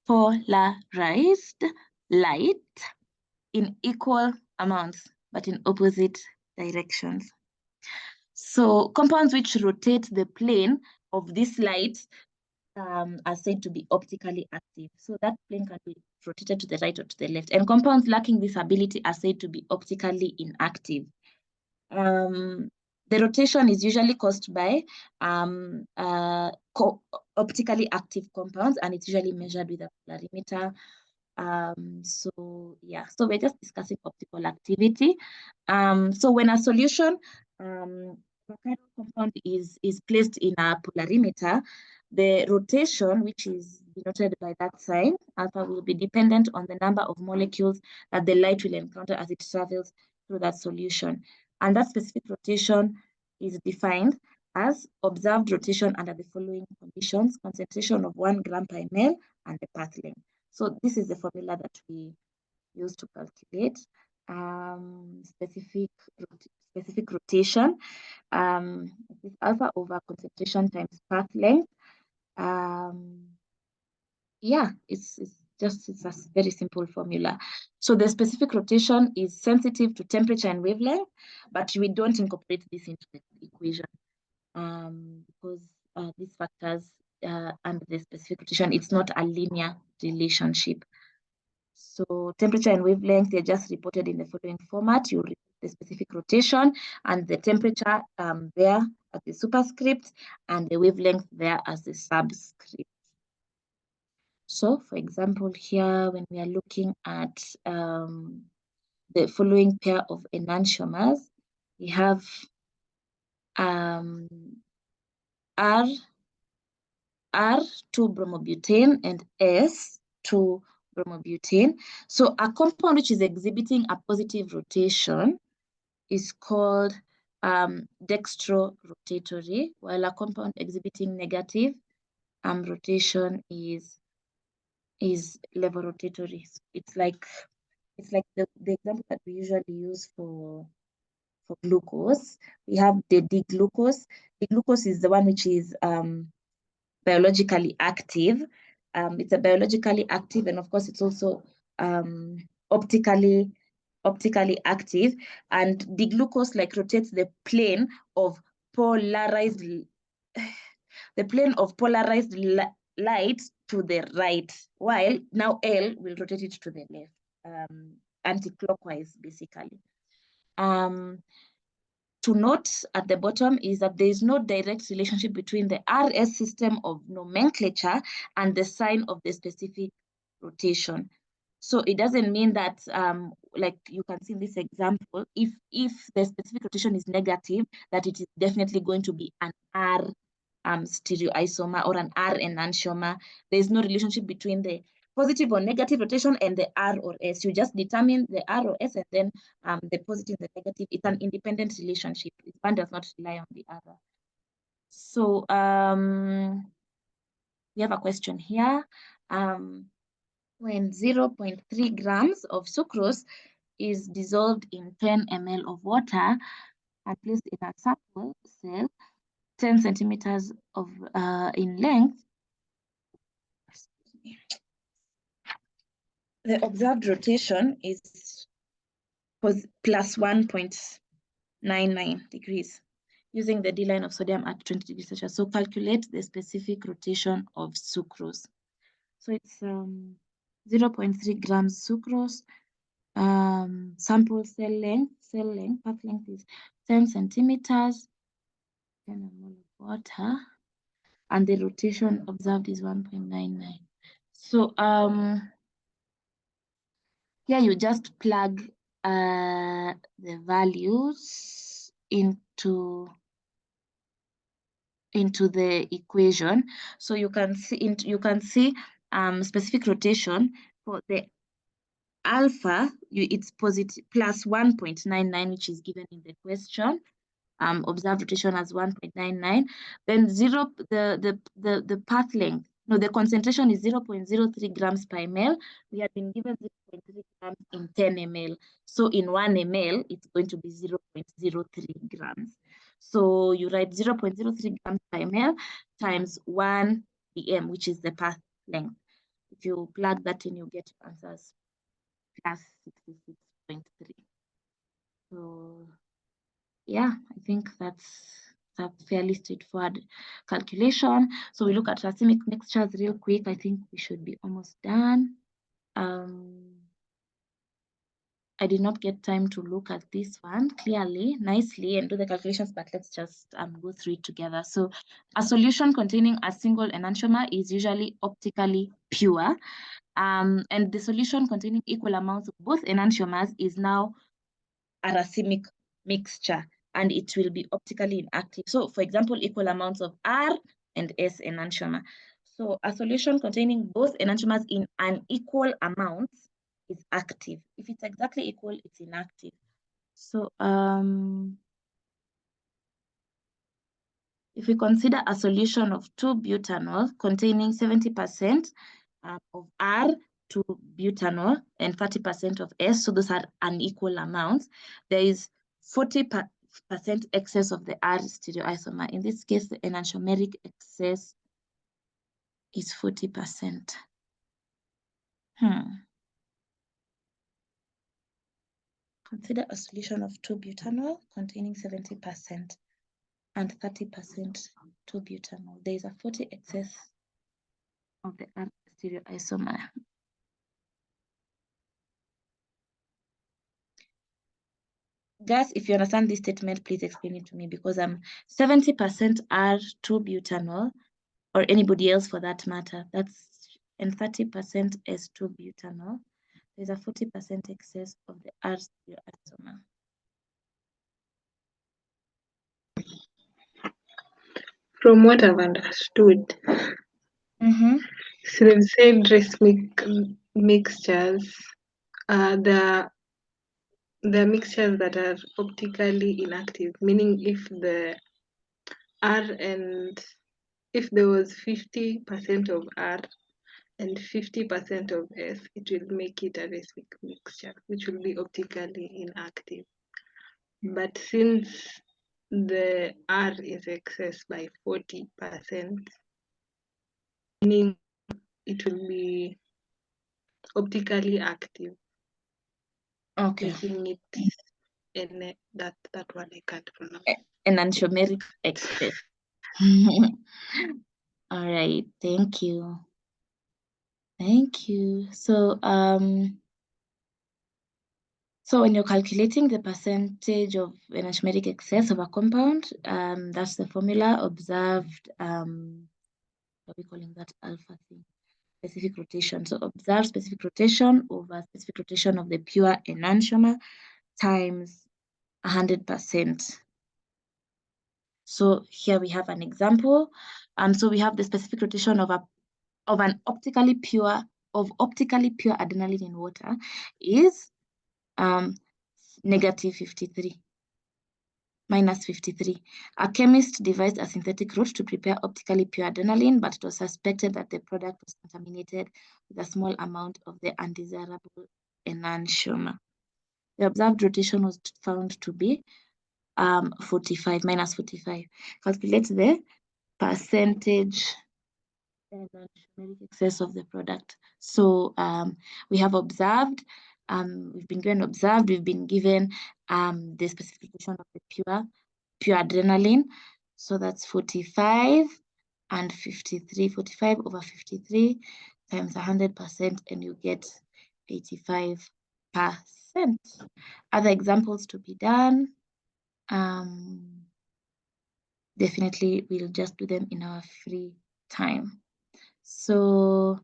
polarized light in equal amounts, but in opposite directions. So compounds which rotate the plane of this light are said to be optically active. So that plane can be rotated to the right or to the left. And compounds lacking this ability are said to be optically inactive. The rotation is usually caused by optically active compounds, and it's usually measured with a polarimeter. So we're just discussing optical activity. So when a solution, a compound is placed in a polarimeter, the rotation, which is denoted by that sign, alpha, will be dependent on the number of molecules that the light will encounter as it travels through that solution. And that specific rotation is defined as observed rotation under the following conditions: concentration of 1 gram per ml and the path length. So this is the formula that we use to calculate specific rotation. This alpha over concentration times path length. It's a very simple formula. So the specific rotation is sensitive to temperature and wavelength, but we don't incorporate this into the equation because these factors and the specific rotation, it's not a linear relationship. So temperature and wavelength, they're just reported in the following format. You report the specific rotation and the temperature there as the superscript and the wavelength there as the subscript. So for example, here when we are looking at the following pair of enantiomers, we have R2-bromobutane and S2-bromobutane. So a compound which is exhibiting a positive rotation is called dextrorotatory, while a compound exhibiting negative rotation is levorotatory. So it's like the example that we usually use for glucose. We have the D-glucose. D-glucose is the one which is biologically active. It's a biologically active, and of course it's also optically active. And D-glucose rotates the plane of polarized light to the right, while now L will rotate it to the left, anti-clockwise basically. To note at the bottom is that there is no direct relationship between the RS system of nomenclature and the sign of the specific rotation. So it doesn't mean that, like you can see in this example, if the specific rotation is negative, that it is definitely going to be an R stereoisomer or an R enantiomer. There is no relationship between the positive or negative rotation and the R or S. You just determine the R or S, and then the positive and the negative. It's an independent relationship. One does not rely on the other. So we have a question here. When 0.3 grams of sucrose is dissolved in 10 ml of water and placed in a sample cell 10 centimeters in length, the observed rotation is plus 1.99 degrees using the D line of sodium at 20 degrees Celsius. So calculate the specific rotation of sucrose. So it's 0.3 grams sucrose Sample cell length, path length is 10 centimeters, 10 ml of water, and the rotation observed is 1.99. So here you just plug the values into the equation. So you can see specific rotation for the alpha, it's positive plus 1.99, which is given in the question. Observed rotation as 1.99. Then the path length. No, the concentration is 0.03 grams per ml. We have been given 0.3 grams in 10 ml. So in 1 ml, it's going to be 0.03 grams. So you write 0.03 grams per ml times 1 pm, which is the path length. If you plug that in, you get your answers plus 66.3. So yeah, I think that's a fairly straightforward calculation. So we look at racemic mixtures real quick. I think we should be almost done. I did not get time to look at this one clearly, nicely, and do the calculations, but let's just go through it together. So a solution containing a single enantiomer is usually optically pure. And the solution containing equal amounts of both enantiomers is now a racemic mixture, and it will be optically inactive. So for example, equal amounts of R and S enantiomer. So a solution containing both enantiomers in unequal amounts is active. If it's exactly equal, it's inactive. So if we consider a solution of 2-butanol containing 70% of R to butanol and 30% of S, so those are unequal amounts, there is 40% excess of the R stereoisomer. In this case, the enantiomeric excess is 40%. Consider a solution of 2-butanol containing 70% and 30% 2-butanol. There is a 40 excess of the R stereoisomer. Guys, if you understand this statement, please explain it to me, because 70% are 2-butanol, or anybody else for that matter. And 30% is 2-butanol. There's a 40% excess of the R stereoisomer. From what I've understood, so they've said racemic mixtures, the mixtures that are optically inactive, meaning if the R and if there was 50% of R and 50% of S, it will make it a racemic mixture, which will be optically inactive. But since the R is excess by 40%, meaning it will be optically active. Okay. Making it in that one I can't pronounce. Enantiomeric excess. All right, thank you. Thank you. So so when you're calculating the percentage of enantiomeric excess of a compound, that's the formula observed, what are we calling that alpha thing? Specific rotation. So observe specific rotation over specific rotation of the pure enantiomer times 100%. So here we have an example. So we have the specific rotation of an optically pure adrenaline in water is -53. A chemist devised a synthetic route to prepare optically pure adrenaline, but it was suspected that the product was contaminated with a small amount of the undesirable enantiomer. The observed rotation was found to be -45. Calculate the percentage enantiomeric excess of the product. So we have observed, we've been given observed, we've been given the specification of the pure adrenaline. So that's 45 and 53, 45 over 53 times 100%, and you get 85%. 100%. Other examples to be done. Definitely we'll just do them in our free time. So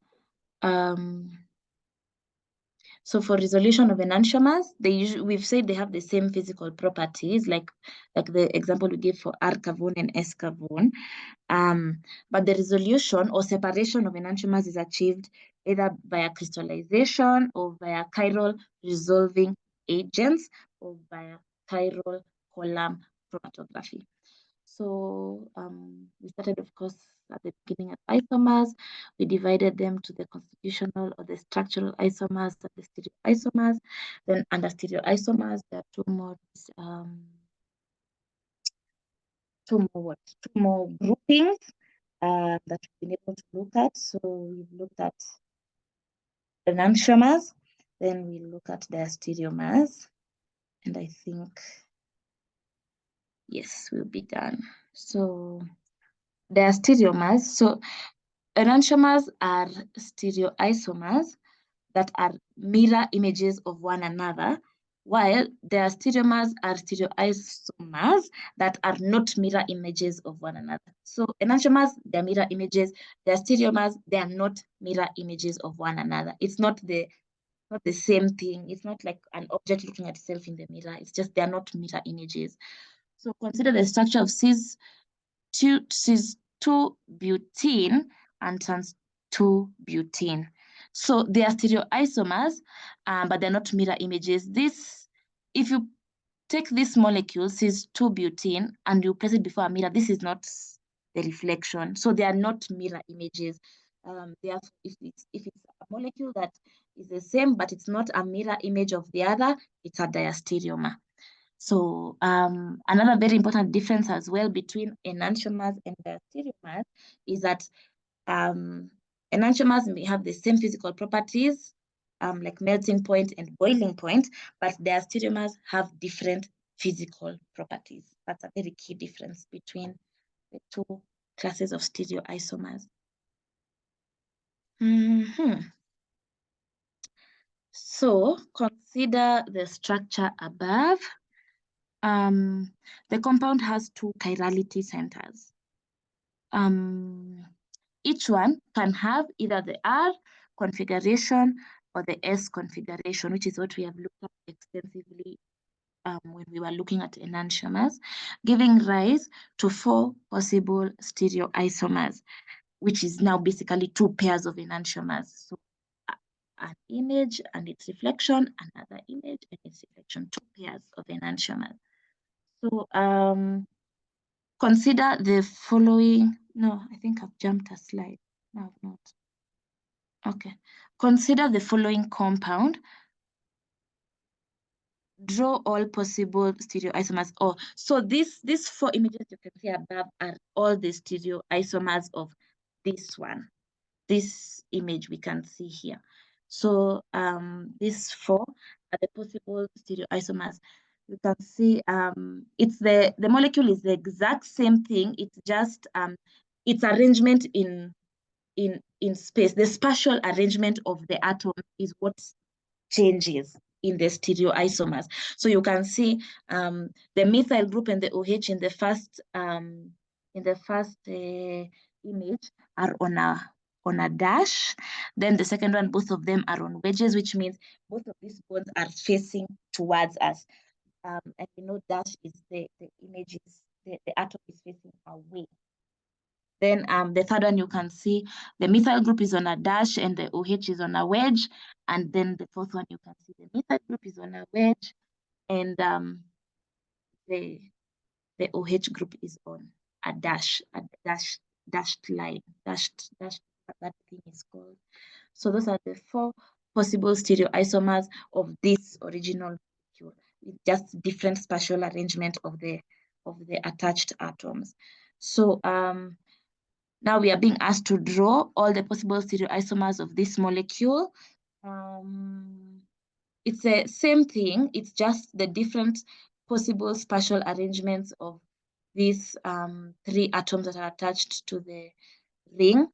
so for resolution of enantiomers, we've said they have the same physical properties, like the example we gave for R cavone and S cavone. But the resolution or separation of enantiomers is achieved either via crystallization or via chiral resolving agents or via chiral column chromatography. So we started, of course, at the beginning at isomers. We divided them to the constitutional or the structural isomers and the stereoisomers. Then under stereoisomers, there are two more groupings that we've been able to look at. So we've looked at enantiomers, then we look at their stereomers, and I think, yes, we'll be done. So their stereomers. So enantiomers are stereoisomers that are mirror images of one another, while their stereomers are stereoisomers that are not mirror images of one another. So enantiomers, they're mirror images. Their stereomers, they are not mirror images of one another. It's not the same thing. It's not like an object looking at itself in the mirror. It's just they're not mirror images. So consider the structure of cis-2-butene and trans-2-butene. So they are stereoisomers, but they're not mirror images. If you take this molecule, cis-2-butene, and you place it before a mirror, this is not the reflection. So they are not mirror images. If it's a molecule that is the same, but it's not a mirror image of the other, it's a diastereomer. So another very important difference as well between enantiomers and diastereomers is that enantiomers may have the same physical properties, like melting point and boiling point, but diastereomers have different physical properties. That's a very key difference between the two classes of stereoisomers. So consider the structure above. The compound has two chirality centers. Each one can have either the R configuration or the S configuration, which is what we have looked at extensively when we were looking at enantiomers, giving rise to 4 possible stereoisomers, which is now basically 2 pairs of enantiomers. So an image and its reflection, another image and its reflection, 2 pairs of enantiomers. So consider the following. No, I think I've jumped a slide. No, I've not. Okay. Consider the following compound. Draw all possible stereoisomers. So these 4 images you can see above are all the stereoisomers of this one. This image we can see here. So these 4 are the possible stereoisomers. You can see it's the molecule is the exact same thing. It's just its arrangement in space. The spatial arrangement of the atom is what changes in the stereoisomers. So you can see the methyl group and the OH in the first image are on a dash. Then the second one, both of them are on wedges, which means both of these bonds are facing towards us. And we know dash is the image is the atom is facing away. Then the third one, you can see the methyl group is on a dash and the OH is on a wedge. And then the fourth one, you can see the methyl group is on a wedge and the OH group is on a dashed line, dashed, that thing is called. So those are the 4 possible stereoisomers of this original molecule, with just different spatial arrangement of the attached atoms. So now we are being asked to draw all the possible stereoisomers of this molecule. It's the same thing. It's just the different possible spatial arrangements of these 3 atoms that are attached to the ring.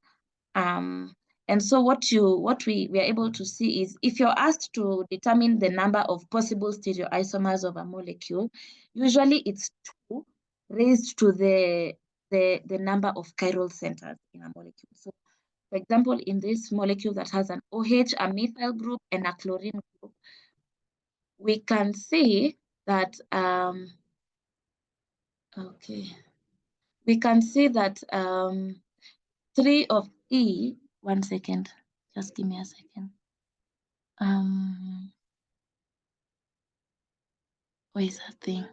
And And so what we are able to see is if you're asked to determine the number of possible stereoisomers of a molecule, usually it's 2 raised to the number of chiral centers in a molecule. So for example, in this molecule that has an OH, a methyl group, and a chlorine group, we can see that we can see that 3 of E, 1 second, just give me a second. Where is that thing?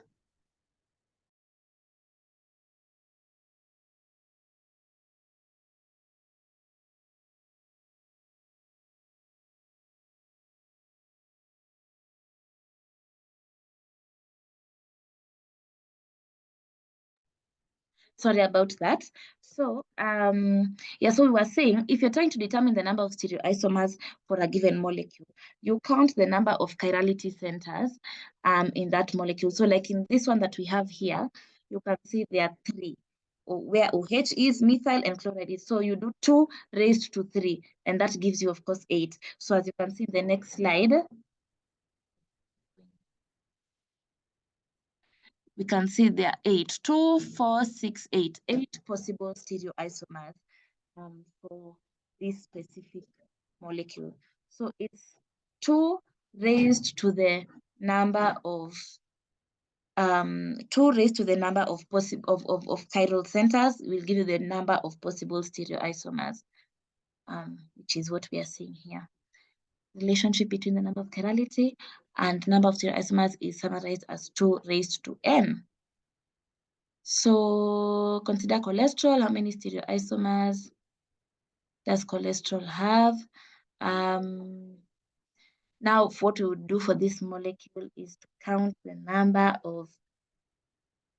Sorry about that. So, so we were saying, if you're trying to determine the number of stereoisomers for a given molecule, you count the number of chirality centers in that molecule. So like in this one that we have here, you can see there are 3, where OH is, methyl, and chloride is. So you do 2 raised to 3, and that gives you, of course, 8. So as you can see in the next slide, we can see there are 8, 2, 4, 6, 8, 8 possible stereoisomers for this specific molecule. So it's 2 raised to the number of 2 raised to the number of chiral centers will give you the number of possible stereoisomers, which is what we are seeing here. Relationship between the number of chirality and number of stereoisomers is summarized as 2 raised to n. So consider cholesterol. How many stereoisomers does cholesterol have? Now, what we would do for this molecule is to count the number of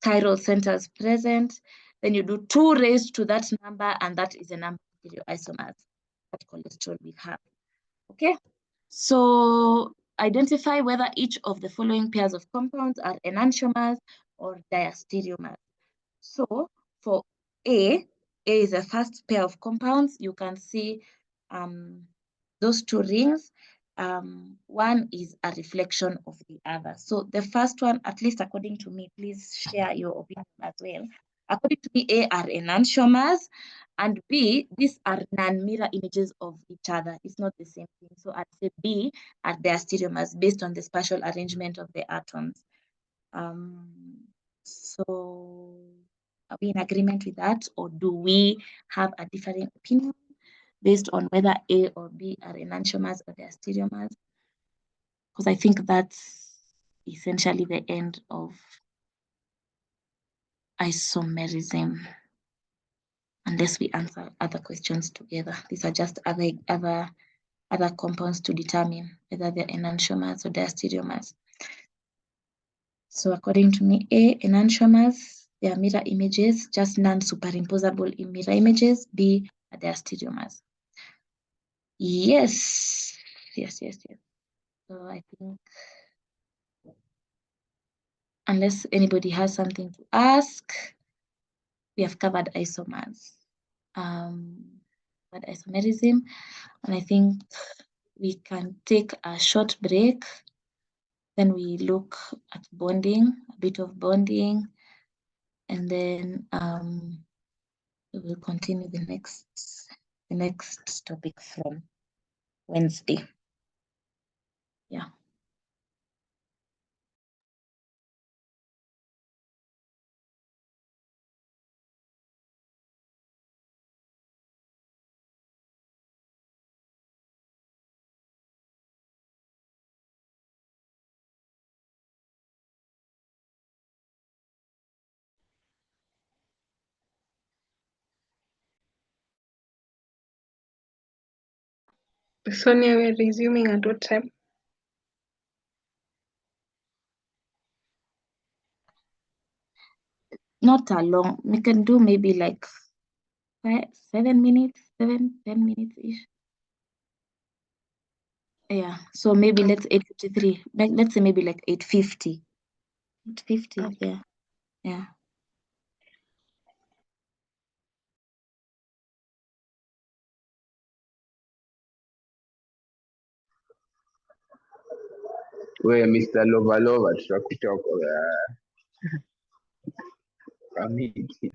chiral centers present. Then you do 2 raised to that number, and that is the number of stereoisomers that cholesterol will have. Okay, so identify whether each of the following pairs of compounds are enantiomers or diastereomers. So for A is the first pair of compounds. You can see those 2 rings. One is a reflection of the other. So the first one, at least according to me, please share your opinion as well. According to me, A are enantiomers, and B, these are non-mirror images of each other. It's not the same thing. So I'd say B are diastereomers based on the spatial arrangement of the atoms. So are we in agreement with that, or do we have a differing opinion based on whether A or B are enantiomers or diastereomers? Because I think that's essentially the end of isomerism, unless we answer other questions together. These are just other compounds to determine whether they're enantiomers or diastereomers. So according to me, A, enantiomers, they are mirror images, just non-superimposable mirror images. B, are diastereomers. Yes. So I think, unless anybody has something to ask, we have covered isomers, isomerism, and I think we can take a short break. Then we look at bonding, a bit of bonding, and then we will continue the next topic from Wednesday. Yeah. Sonia, we're resuming at what time? Not a long. We can do maybe like 7 minutes, 10 minutes-ish. Yeah, so maybe let's 8:53. Let's say maybe like 8:50. 8:50, yeah. We Mr. Lovalova tutakutoka kamiti.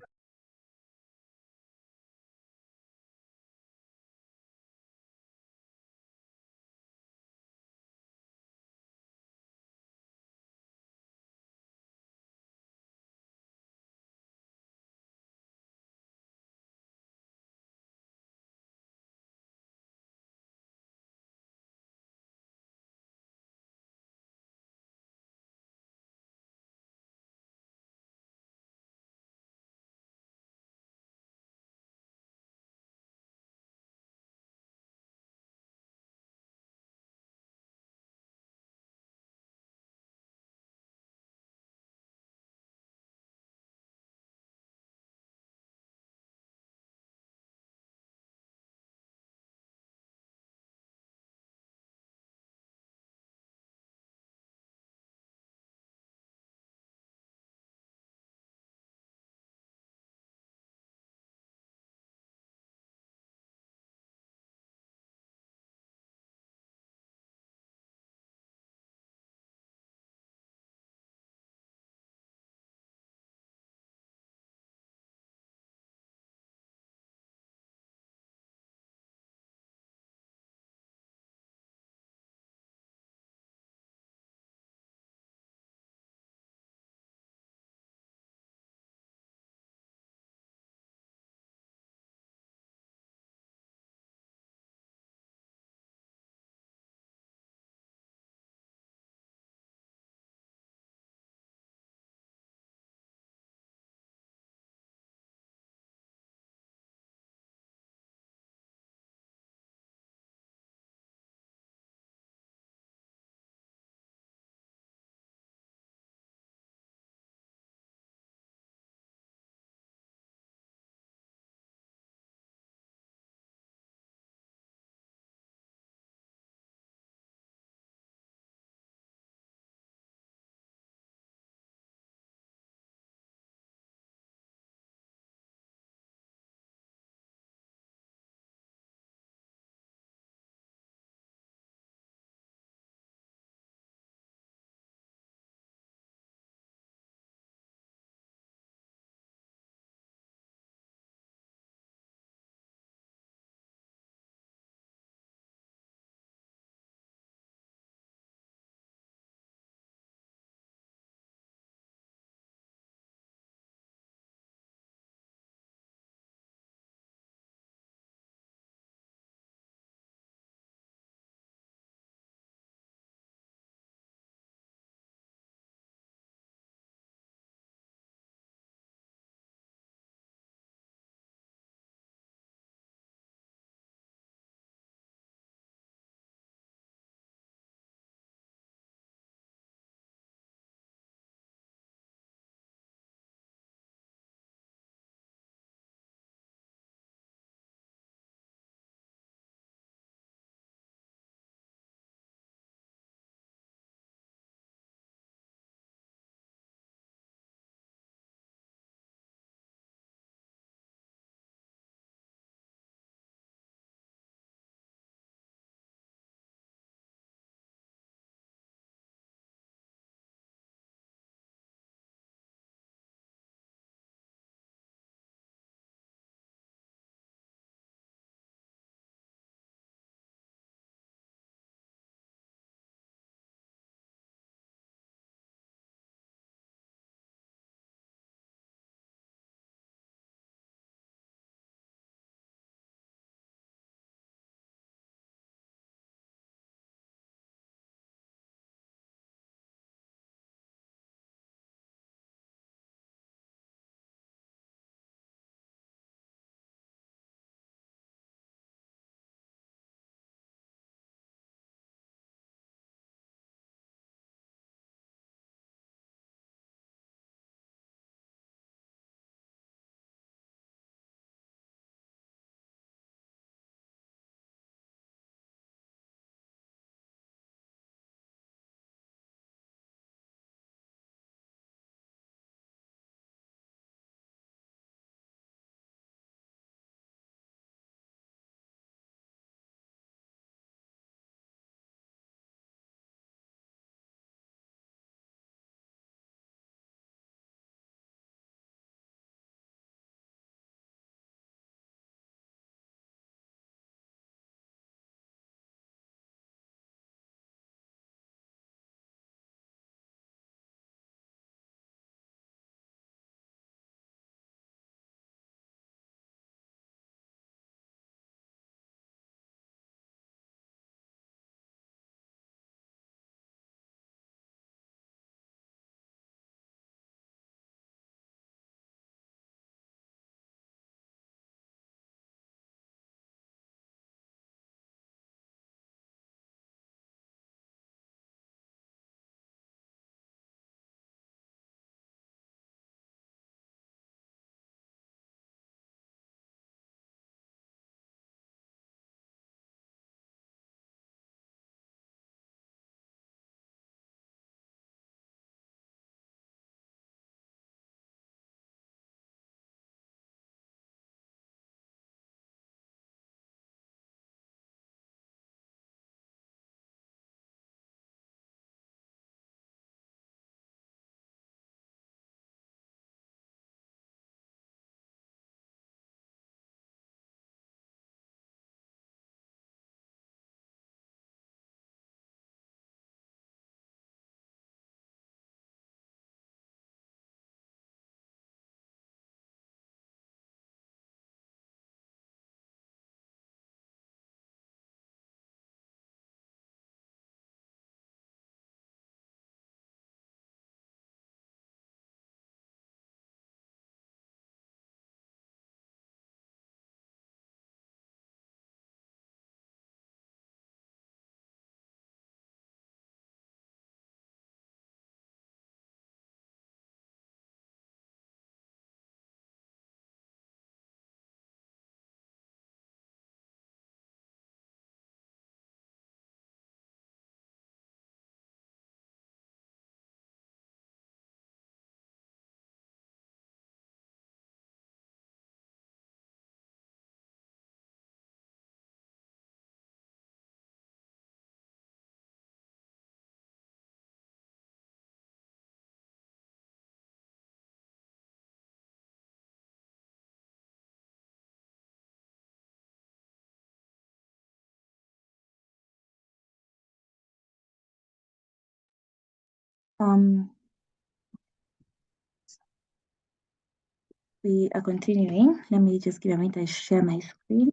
We are continuing. Let me just give a minute. I share my screen.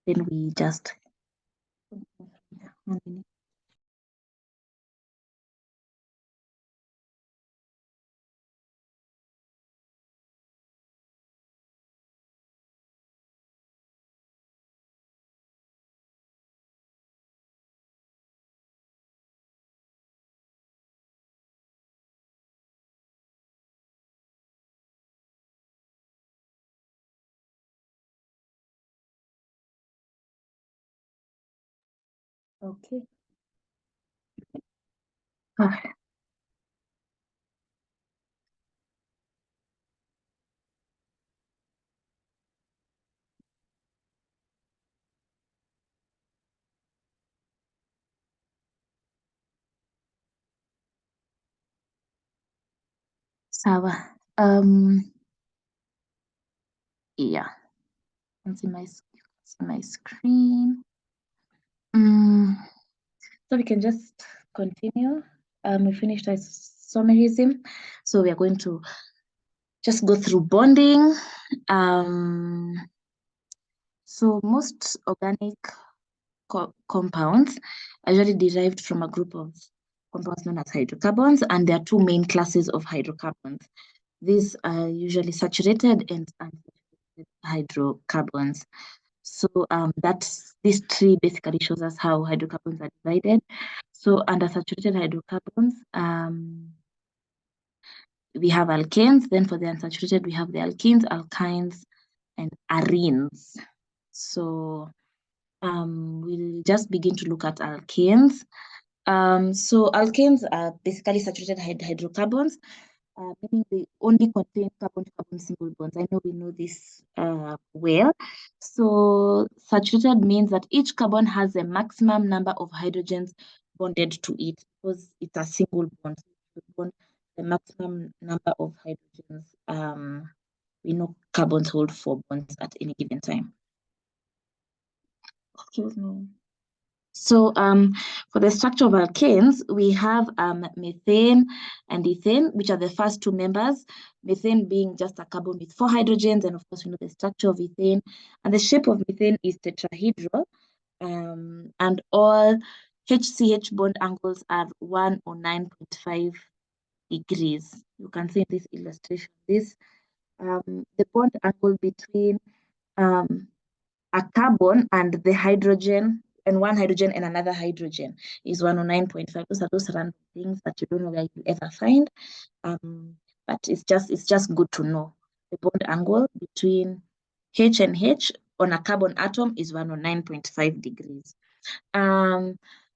Then we just 1 minute. Okay. Sawa. Yeah. Can see my screen. So we can just continue. We finished isomerism. So we are going to just go through bonding. So most organic compounds are usually derived from a group of compounds known as hydrocarbons, and there are two main classes of hydrocarbons. These are usually saturated and unsaturated hydrocarbons. So this tree basically shows us how hydrocarbons are divided. So under saturated hydrocarbons, we have alkanes. Then for the unsaturated, we have the alkenes, alkynes, and arenes. So we'll just begin to look at alkanes. So alkanes are basically saturated hydrocarbons, meaning they only contain carbon-to-carbon single bonds. I know we know this well. So saturated means that each carbon has a maximum number of hydrogens bonded to it because it's a single bond. The maximum number of hydrogens we know carbons hold 4 bonds at any given time. Excuse me. So for the structure of alkanes, we have methane and ethane, which are the first two members. Methane being just a carbon with 4 hydrogens, and of course we know the structure of ethane. And the shape of methane is tetrahedral, and all HCH bond angles are 109.5 degrees. You can see in this illustration, the bond angle between a carbon and the hydrogen, and one hydrogen and another hydrogen, is 109.5. Those are those random things that you don't know where you ever find. But it's just good to know. The bond angle between H and H on a carbon atom is 109.5 degrees.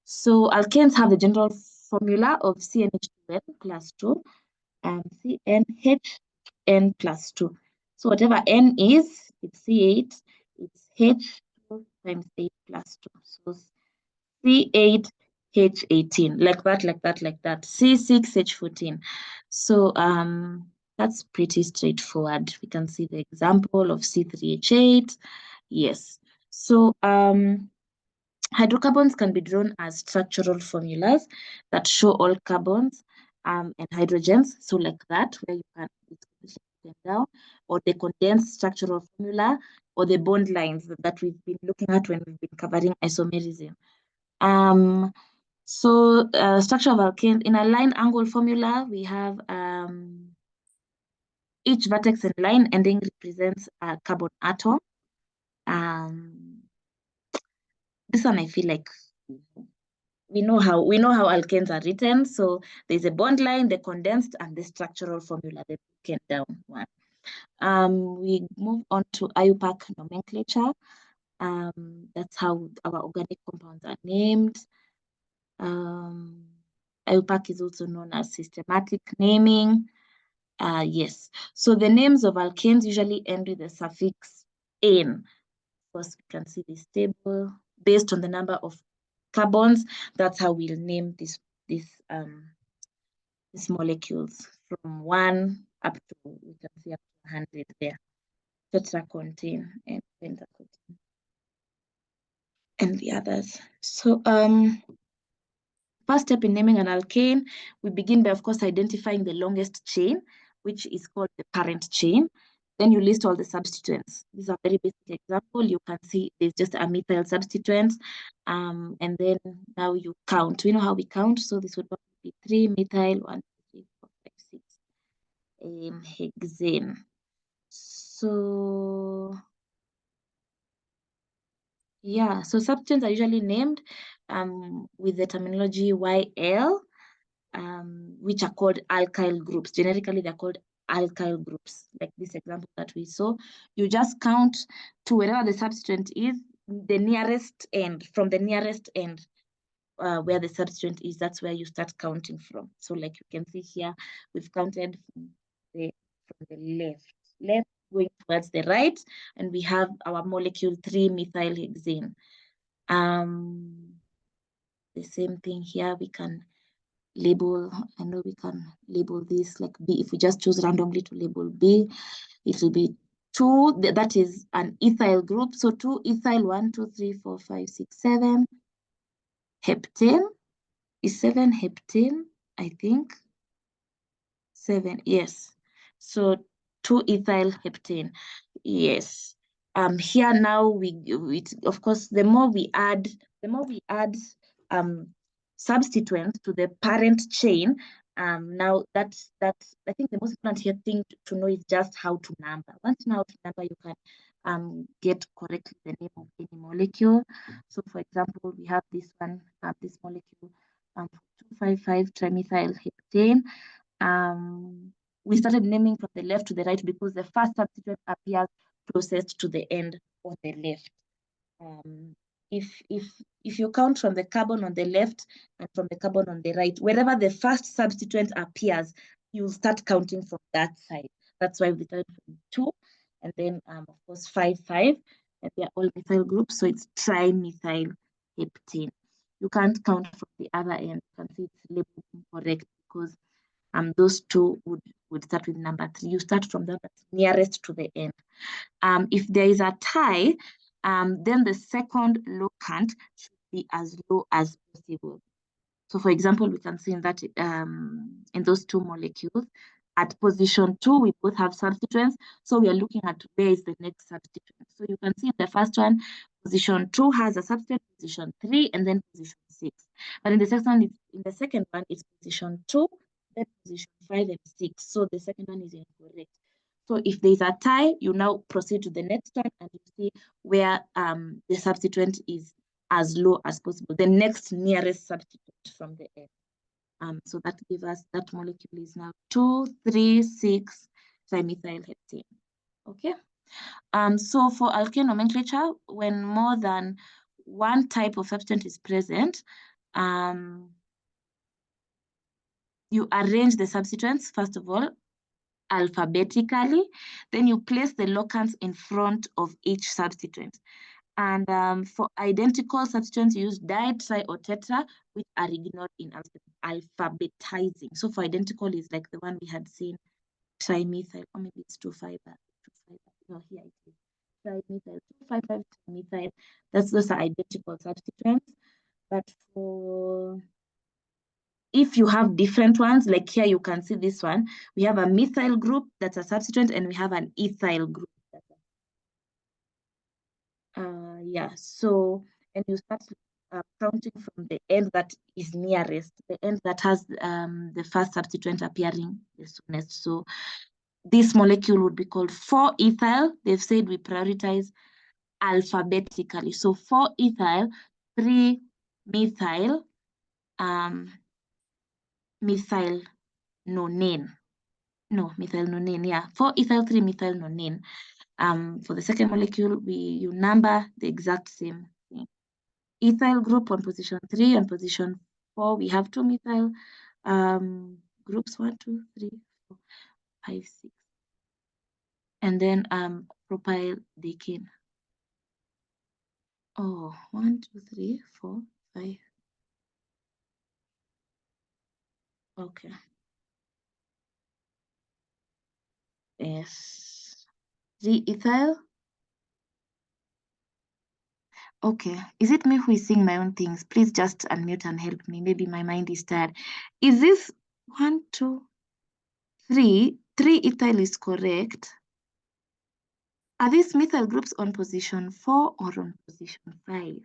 So alkanes have the general formula of CnH2n plus 2 and CnHn plus 2. So whatever N is, it's C8, it's H2 times 8 plus 2. So C8H18, like that, C6H14. So that's pretty straightforward. We can see the example of C3H8. Yes. So hydrocarbons can be drawn as structural formulas that show all carbons and hydrogens. So like that, where you can down, or the condensed structural formula, or the bond lines that we've been looking at when we've been covering isomerism. So structure of alkanes in a line angle formula, we have each vertex and line ending represents a carbon atom. This one I feel like we know how alkanes are written. So there's a bond line, the condensed, and the structural formula, the broken down one. We move on to IUPAC nomenclature. That's how our organic compounds are named. IUPAC is also known as systematic naming. Yes, so the names of alkanes usually end with the suffix "ane." Of course, we can see this table based on the number of carbons. That's how we'll name these molecules from 1 up to, we can see up to 100 there. Tetracontin and pentacontin and the others. So first step in naming an alkane, we begin by, of course, identifying the longest chain, which is called the parent chain. Then you list all the substituents. These are very basic example. You can see there's just a methyl substituent. And then now you count. We know how we count. So this would be 3 methyl, 1, 2, 3, 4, 5, 6. Hexane. So yeah, so substances are usually named with the terminology YL, which are called alkyl groups. Generically, they're called alkyl groups, like this example that we saw. You just count to wherever the substituent is, the nearest end, from the nearest end where the substituent is, that's where you start counting from. So like you can see here, we've counted from the left going towards the right, and we have our molecule 3-methylhexane. The same thing here, we can label, I know we can label this like B. If we just choose randomly to label B, it will be 2, that is an ethyl group. So 2 ethyl, 1, 2, 3, 4, 5, 6, 7. Heptane is 7 heptane, I think. 7, yes. So 2 ethyl heptane, yes. Here now of course, the more we add substituents to the parent chain, now that's I think the most important here thing to know is just how to number. Once you know how to number, you can get correctly the name of any molecule. So for example, we have this one, this molecule, 2,5,5 trimethylheptane. We started naming from the left to the right because the first substituent appears closest to the end on the left. If you count from the carbon on the left and from the carbon on the right, wherever the first substituent appears, you'll start counting from that side. That's why we started from 2, and then of course 5, 5, and they're all methyl groups, so it's trimethylheptane. You can't count from the other end. You can see it's labeled incorrect because those two would start with number 3. You start from that that's nearest to the end. If there is a tie, then the second locant should be as low as possible. So for example, we can see in that in those two molecules, at position 2, we both have substituents. So we are looking at where is the next substituent. So you can see in the first one, position 2 has a substituent, position 3, and then position 6. But in the second one, it's position 2, then position 5 and 6. So the second one is incorrect. So if there's a tie, you now proceed to the next one and you see where the substituent is as low as possible, the next nearest substituent from the end. So that gives us that molecule is now 2,3,6 trimethylheptane. Okay. So for alkane nomenclature, when more than one type of substituent is present, you arrange the substituents, first of all, alphabetically, then you place the locants in front of each substituent. And for identical substituents, you use di, tri, or tetra, which are ignored in alphabetizing. So for identical is like the one we had seen, trimethyl, or maybe it's 2,5. No, here it is. Trimethyl, 2,5,5 trimethyl. Those are identical substituents. But for if you have different ones, like here you can see this one, we have a methyl group that's a substituent, and we have an ethyl group. Yeah, so, and you start counting from the end that is nearest, the end that has the first substituent appearing the soonest. So this molecule would be called 4-ethyl. They've said we prioritize alphabetically. So 4-ethyl, 3-methyl, methylnonane. No, methylnonane, yeah. 4-ethyl, 3-methylnonane. For the second molecule, you number the exact same thing. Ethyl group on position 3, on position 4, we have 2-methyl groups, 1, 2, 3, 4, 5, 6. And then propyl decane. Oh, 1, 2, 3, 4, 5. Okay. Yes. 3-ethyl. Okay, is it me who is seeing my own things? Please just unmute and help me. Maybe my mind is tired. Is this 1, 2, 3? 3 ethyl is correct. Are these methyl groups on position 4 or on position 5?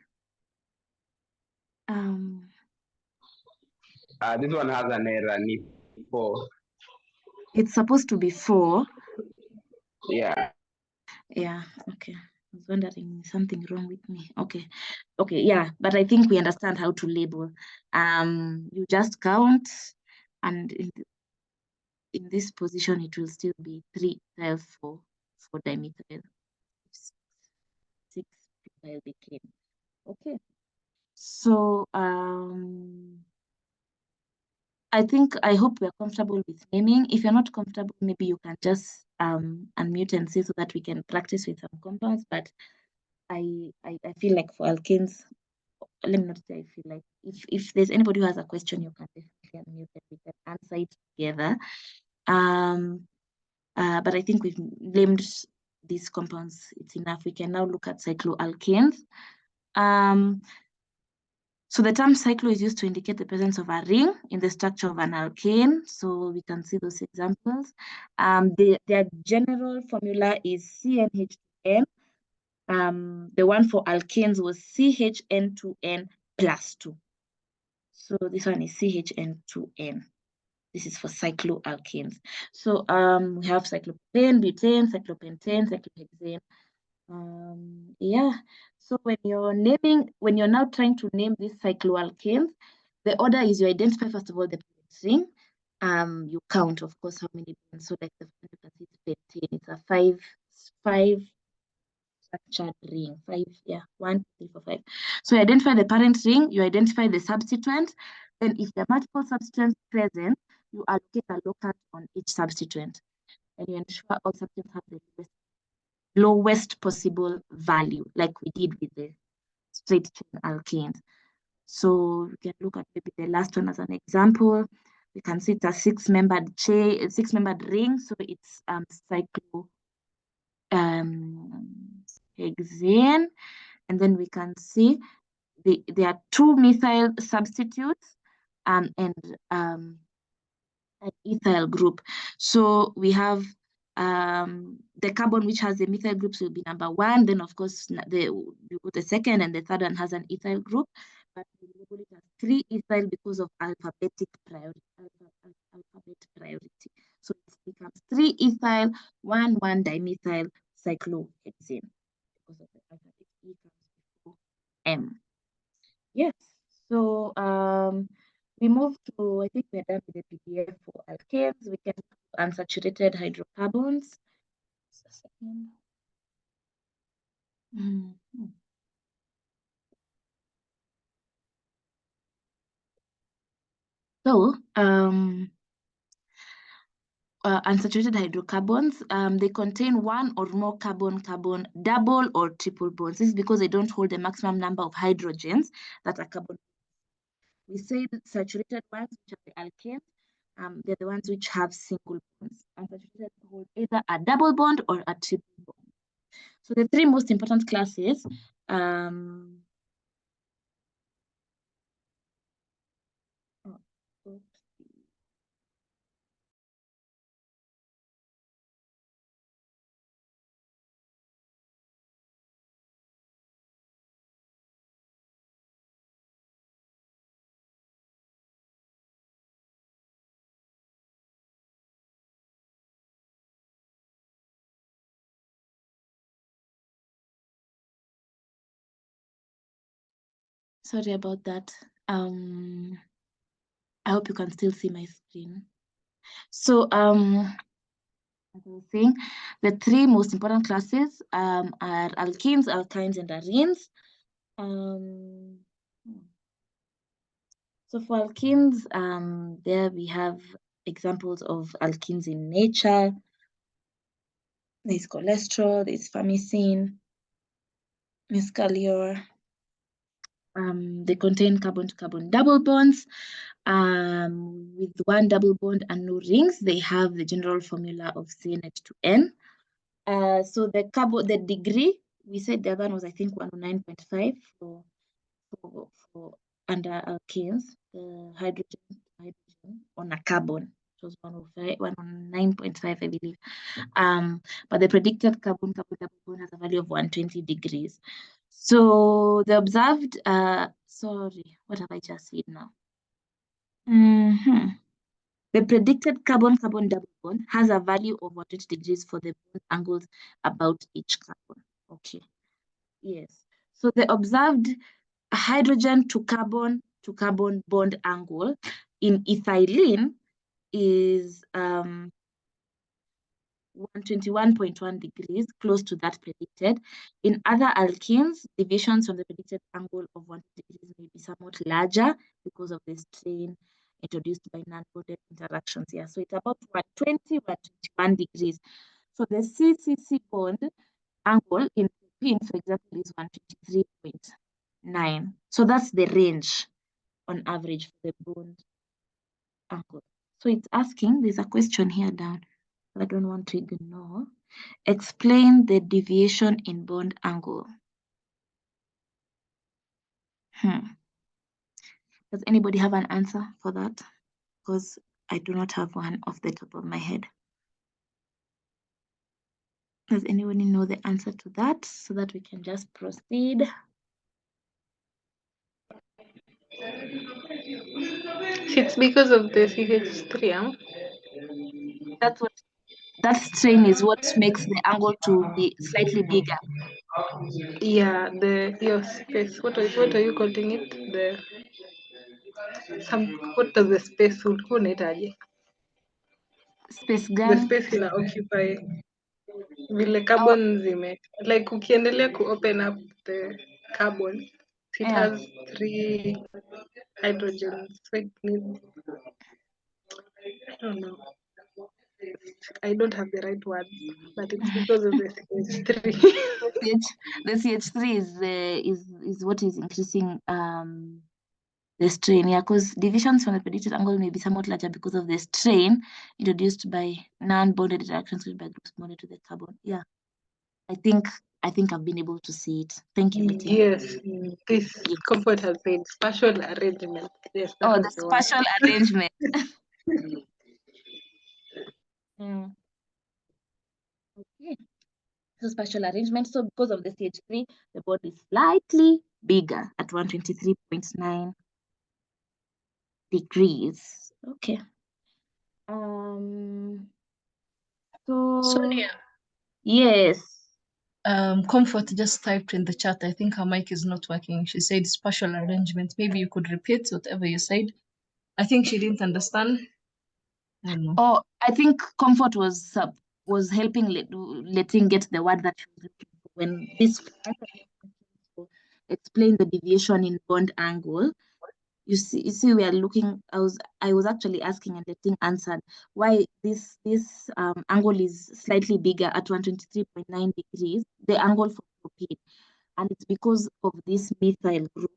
This one has an error, need 4. It's supposed to be 4. Yeah. Yeah, okay. I was wondering, is something wrong with me? Okay, yeah, but I think we understand how to label. You just count, and in this position, it will still be 3 ethyl 4 dimethyl. 6 ethyl became. Okay, so I hope we are comfortable with naming. If you're not comfortable, maybe you can just unmute and say so that we can practice with some compounds. But I feel like for alkanes, let me not say I feel like, if there's anybody who has a question, you can definitely unmute and we can answer it together. But I think we've named these compounds. It's enough. We can now look at cycloalkanes. So the term cyclo is used to indicate the presence of a ring in the structure of an alkane. So we can see those examples. Their general formula is CnH2n. The one for alkanes was CHN2n plus 2. So this one is CHN2n. This is for cycloalkanes. So we have cyclopentane, butane, cyclopentane, cyclohexane. Yeah. So when you're now trying to name these cycloalkanes, the order is you identify first of all the ring. You count, of course, how many bonds. So like the you can see pentane, it's a five structured ring. 5, yeah, 1, 2, 3, 4, 5. So you identify the parent ring, you identify the substituent. Then if there are multiple substituents present, you allocate a locant on each substituent. And you ensure all substituents have the lowest possible value, like we did with the straight chain alkanes. So we can look at maybe the last one as an example. We can see it's a 6-membered chain, 6-membered ring. So it's cyclohexane. And then we can see there are 2 methyl substitutes and an ethyl group. So we have the carbon which has the methyl groups will be number 1. Then of course you put the second, and the third one has an ethyl group. But we label it as 3 ethyl because of alphabetic priority. So it becomes 3 ethyl 1 dimethyl cyclohexane because of the alphabetic E comes before M. Yes. So we move to, I think we're done with the PDF for alkanes. We can do unsaturated hydrocarbons. Just a second. So unsaturated hydrocarbons, they contain 1 or more carbon-carbon double or triple bonds. This is because they don't hold the maximum number of hydrogens that are carbon. We say that saturated ones, which are the alkanes, they're the ones which have single bonds. Unsaturated hold either a double bond or a triple bond. So the 3 most important classes, sorry about that. I hope you can still see my screen. So as I was saying, the 3 most important classes are alkenes, alkynes, and arenes. So for alkenes, there we have examples of alkenes in nature. There's cholesterol, there's famicine, mescaline. They contain carbon-to-carbon double bonds. With 1 double bond and no rings, they have the general formula of CnH2n. So the degree we said the other one was, I think, 109.5 for under alkanes, the hydrogen on a carbon. It was 109.5, I believe. But the predicted carbon double bond has a value of 120 degrees. So the observed, sorry, what have I just said now? The predicted carbon-carbon double bond has a value of 120 degrees for the bond angles about each carbon. Okay. Yes. So the observed hydrogen to carbon bond angle in ethylene is 121.1 degrees, close to that predicted. In other alkenes, deviations from the predicted angle of 1 degrees may be somewhat larger because of the strain introduced by non-bonded interactions here. So it's about 120, 121 degrees. So the CCC bond angle in propene, for example, is 123.9. So that's the range on average for the bond angle. So it's asking, there's a question here down. I don't want to ignore. Explain the deviation in bond angle. Does anybody have an answer for that? Because I do not have one off the top of my head. Does anyone know the answer to that so that we can just proceed? It's because of the CH3. That's what that strain is what makes the angle to be slightly bigger. Yeah, your space. What are you calling it? What does the space unaitaje? Space The gun. space ina occupy vile carbon like ukiendelea ku open up the carbon, it has 3 hydrogens. So it needs, I don't know. I don't have the right word, but it's because of the CH3. The CH3 is what is increasing the strain, yeah, because deviations from the predicted angle may be somewhat larger because of the strain introduced by non-bonded interactions by groups bonded to the carbon. Yeah, I think I've been able to see it. Thank you, Betty. Yes, this Comfort has said spatial arrangement. Yes, that the spatial arrangement. Okay. So spatial arrangement. So because of the CH3, the bond is slightly bigger at 123.9 degrees. Okay. So Sonia. Yes. Comfort just typed in the chat. I think her mic is not working. She said spatial arrangement. Maybe you could repeat whatever you said. I think she didn't understand. I don't know. Oh, I think Comfort was helping letting get the word that she was looking for when this explain the deviation in bond angle. You see, we are looking. I was actually asking and letting answered why this angle is slightly bigger at 123.9 degrees, the angle for propene, and it's because of this methyl group.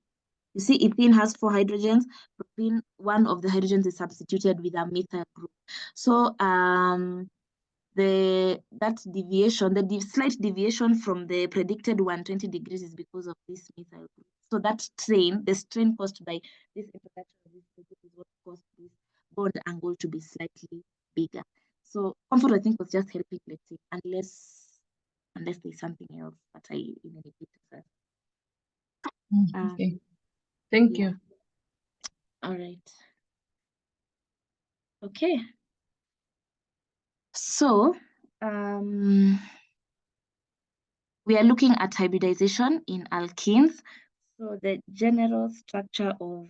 You see, ethene has 4 hydrogens. Propene, one of the hydrogens is substituted with a methyl group. So that deviation, the slight deviation from the predicted 120 degrees is because of this methyl group. So that strain, the strain caused by this introduction of this group is what caused this bond angle to be slightly bigger. So Comfort, I think, was just helping, let's say, unless there's something else that I indicated. Okay. Thank you. All right. Okay. So we are looking at hybridization in alkenes. So the general structure of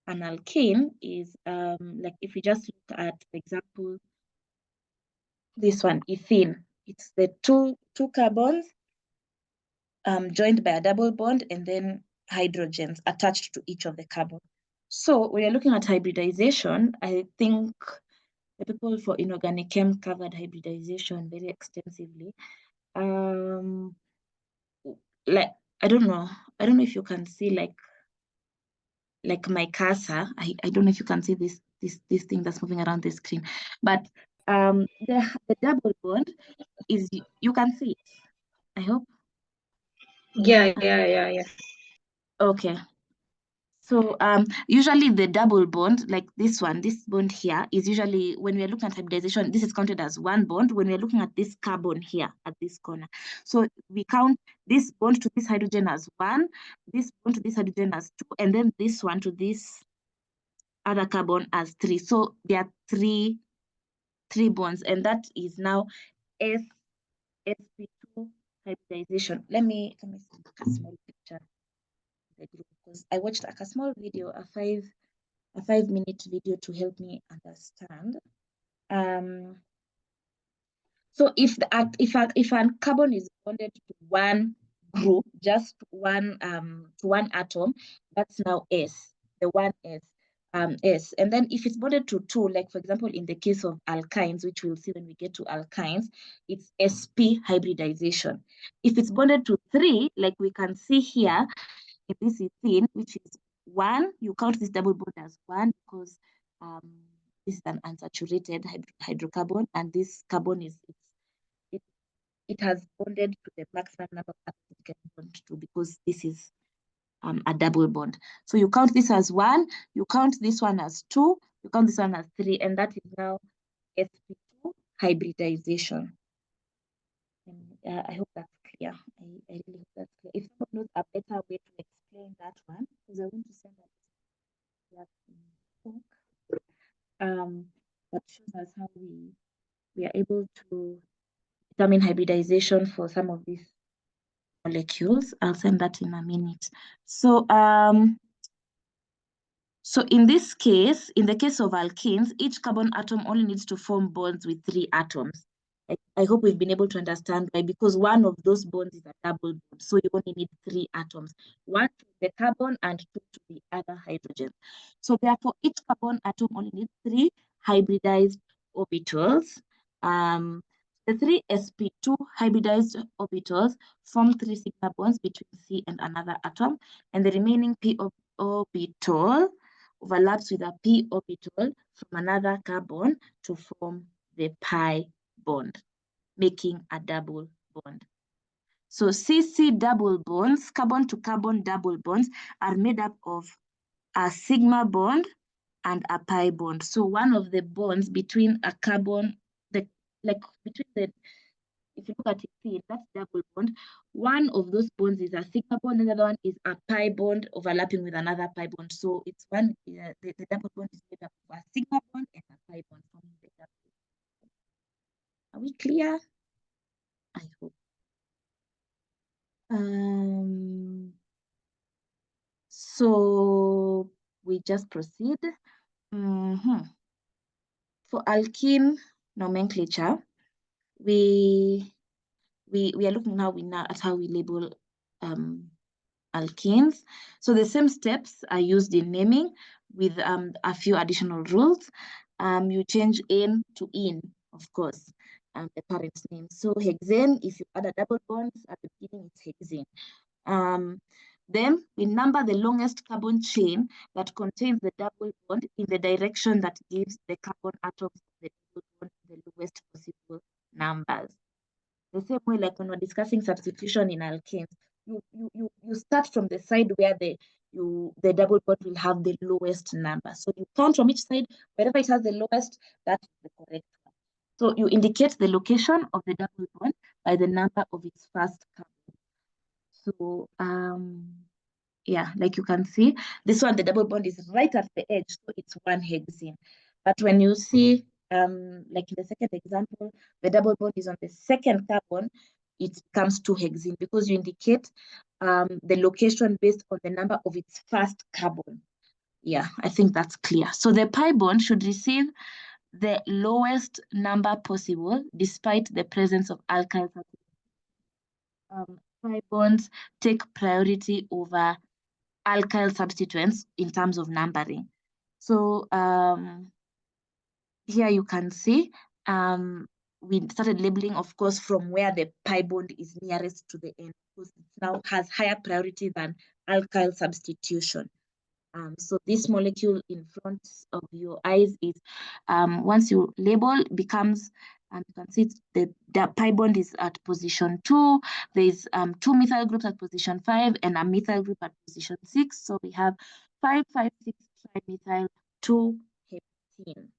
an alkane is like if we just look at, for example, this one, ethene. It's the two carbons joined by a double bond and then hydrogens attached to each of the carbon. So when you're looking at hybridization, I think the people for inorganic chem covered hybridization very extensively. Like I don't know if you can see like my cursor. I don't know if you can see this thing that's moving around the screen, but the double bond is, you can see it, I hope. Yeah. Okay. So usually the double bond, like this one, this bond here is usually, when we're looking at hybridization, this is counted as one bond when we're looking at this carbon here at this corner. So we count this bond to this hydrogen as 1, this bond to this hydrogen as 2, and then this one to this other carbon as 3. So there are three bonds, and that is now sp2 hybridization. Let me send a small picture in the group, because I watched a small video, a 5-minute video to help me understand. So if a carbon is bonded to one group, just one to one atom, that's now S, the one S. S. And then if it's bonded to 2, like for example in the case of alkynes, which we'll see when we get to alkynes, it's sp hybridization. If it's bonded to 3, like we can see here in this ethene, which is 1, you count this double bond as 1 because this is an unsaturated hydrocarbon, and this carbon it has bonded to the maximum number of atoms it can bond to, because this is a double bond. So you count this as 1, you count this one as 2, you count this one as 3, and that is now sp2 hybridization. And I hope that's clear. I really hope that's clear. If someone knows a better way to explain that one, because I want to send that book, that shows us how we are able to determine hybridization for some of these molecules. I'll send that in a minute. So so in this case, in the case of alkenes, each carbon atom only needs to form bonds with 3 atoms. I hope we've been able to understand why, because one of those bonds is a double bond, so you only need 3 atoms, 1 to the carbon and 2 to the other hydrogen. So therefore, each carbon atom only needs 3 hybridized orbitals. The 3 sp2 hybridized orbitals form 3 sigma bonds between C and another atom, and the remaining p orbital overlaps with a p orbital from another carbon to form the pi bond, making a double bond. So CC double bonds, carbon to carbon double bonds, are made up of a sigma bond and a pi bond. So one of the bonds between a carbon, if you look at it, that's double bond. One of those bonds is a sigma bond, and the other one is a pi bond overlapping with another pi bond. So it's one, the double bond is made up of a sigma bond and a pi bond forming the double bond. Are we clear? I hope. So we just proceed. For alkene nomenclature, we are looking now at how we label alkenes. So the same steps are used in naming with a few additional rules. You change "-ene" to "-ine", of course, the parent name. So hexane, if you add a double bond at the beginning, it's hexane. Then we number the longest carbon chain that contains the double bond in the direction that gives the carbon atoms of the double bond the lowest possible numbers. The same way, like when we're discussing substitution in alkenes, you start from the side where the double bond will have the lowest number. So you count from each side, wherever it has the lowest, that's the correct one. So you indicate the location of the double bond by the number of its first carbon. So yeah, like you can see, this one, the double bond is right at the edge, so it's 1 hexene. But when you see, like in the second example, the double bond is on the second carbon, it becomes 2 hexene because you indicate the location based on the number of its first carbon. Yeah, I think that's clear. So the pi bond should receive the lowest number possible despite the presence of alkyl substituents. Pi bonds take priority over alkyl substituents in terms of numbering. So here you can see we started labeling, of course, from where the pi bond is nearest to the end, because it now has higher priority than alkyl substitution. So this molecule in front of your eyes is, once you label, becomes And you can see the pi bond is at position 2. There's 2 methyl groups at position 5 and a methyl group at position 6. So we have 5,5,6 trimethyl 2-heptene.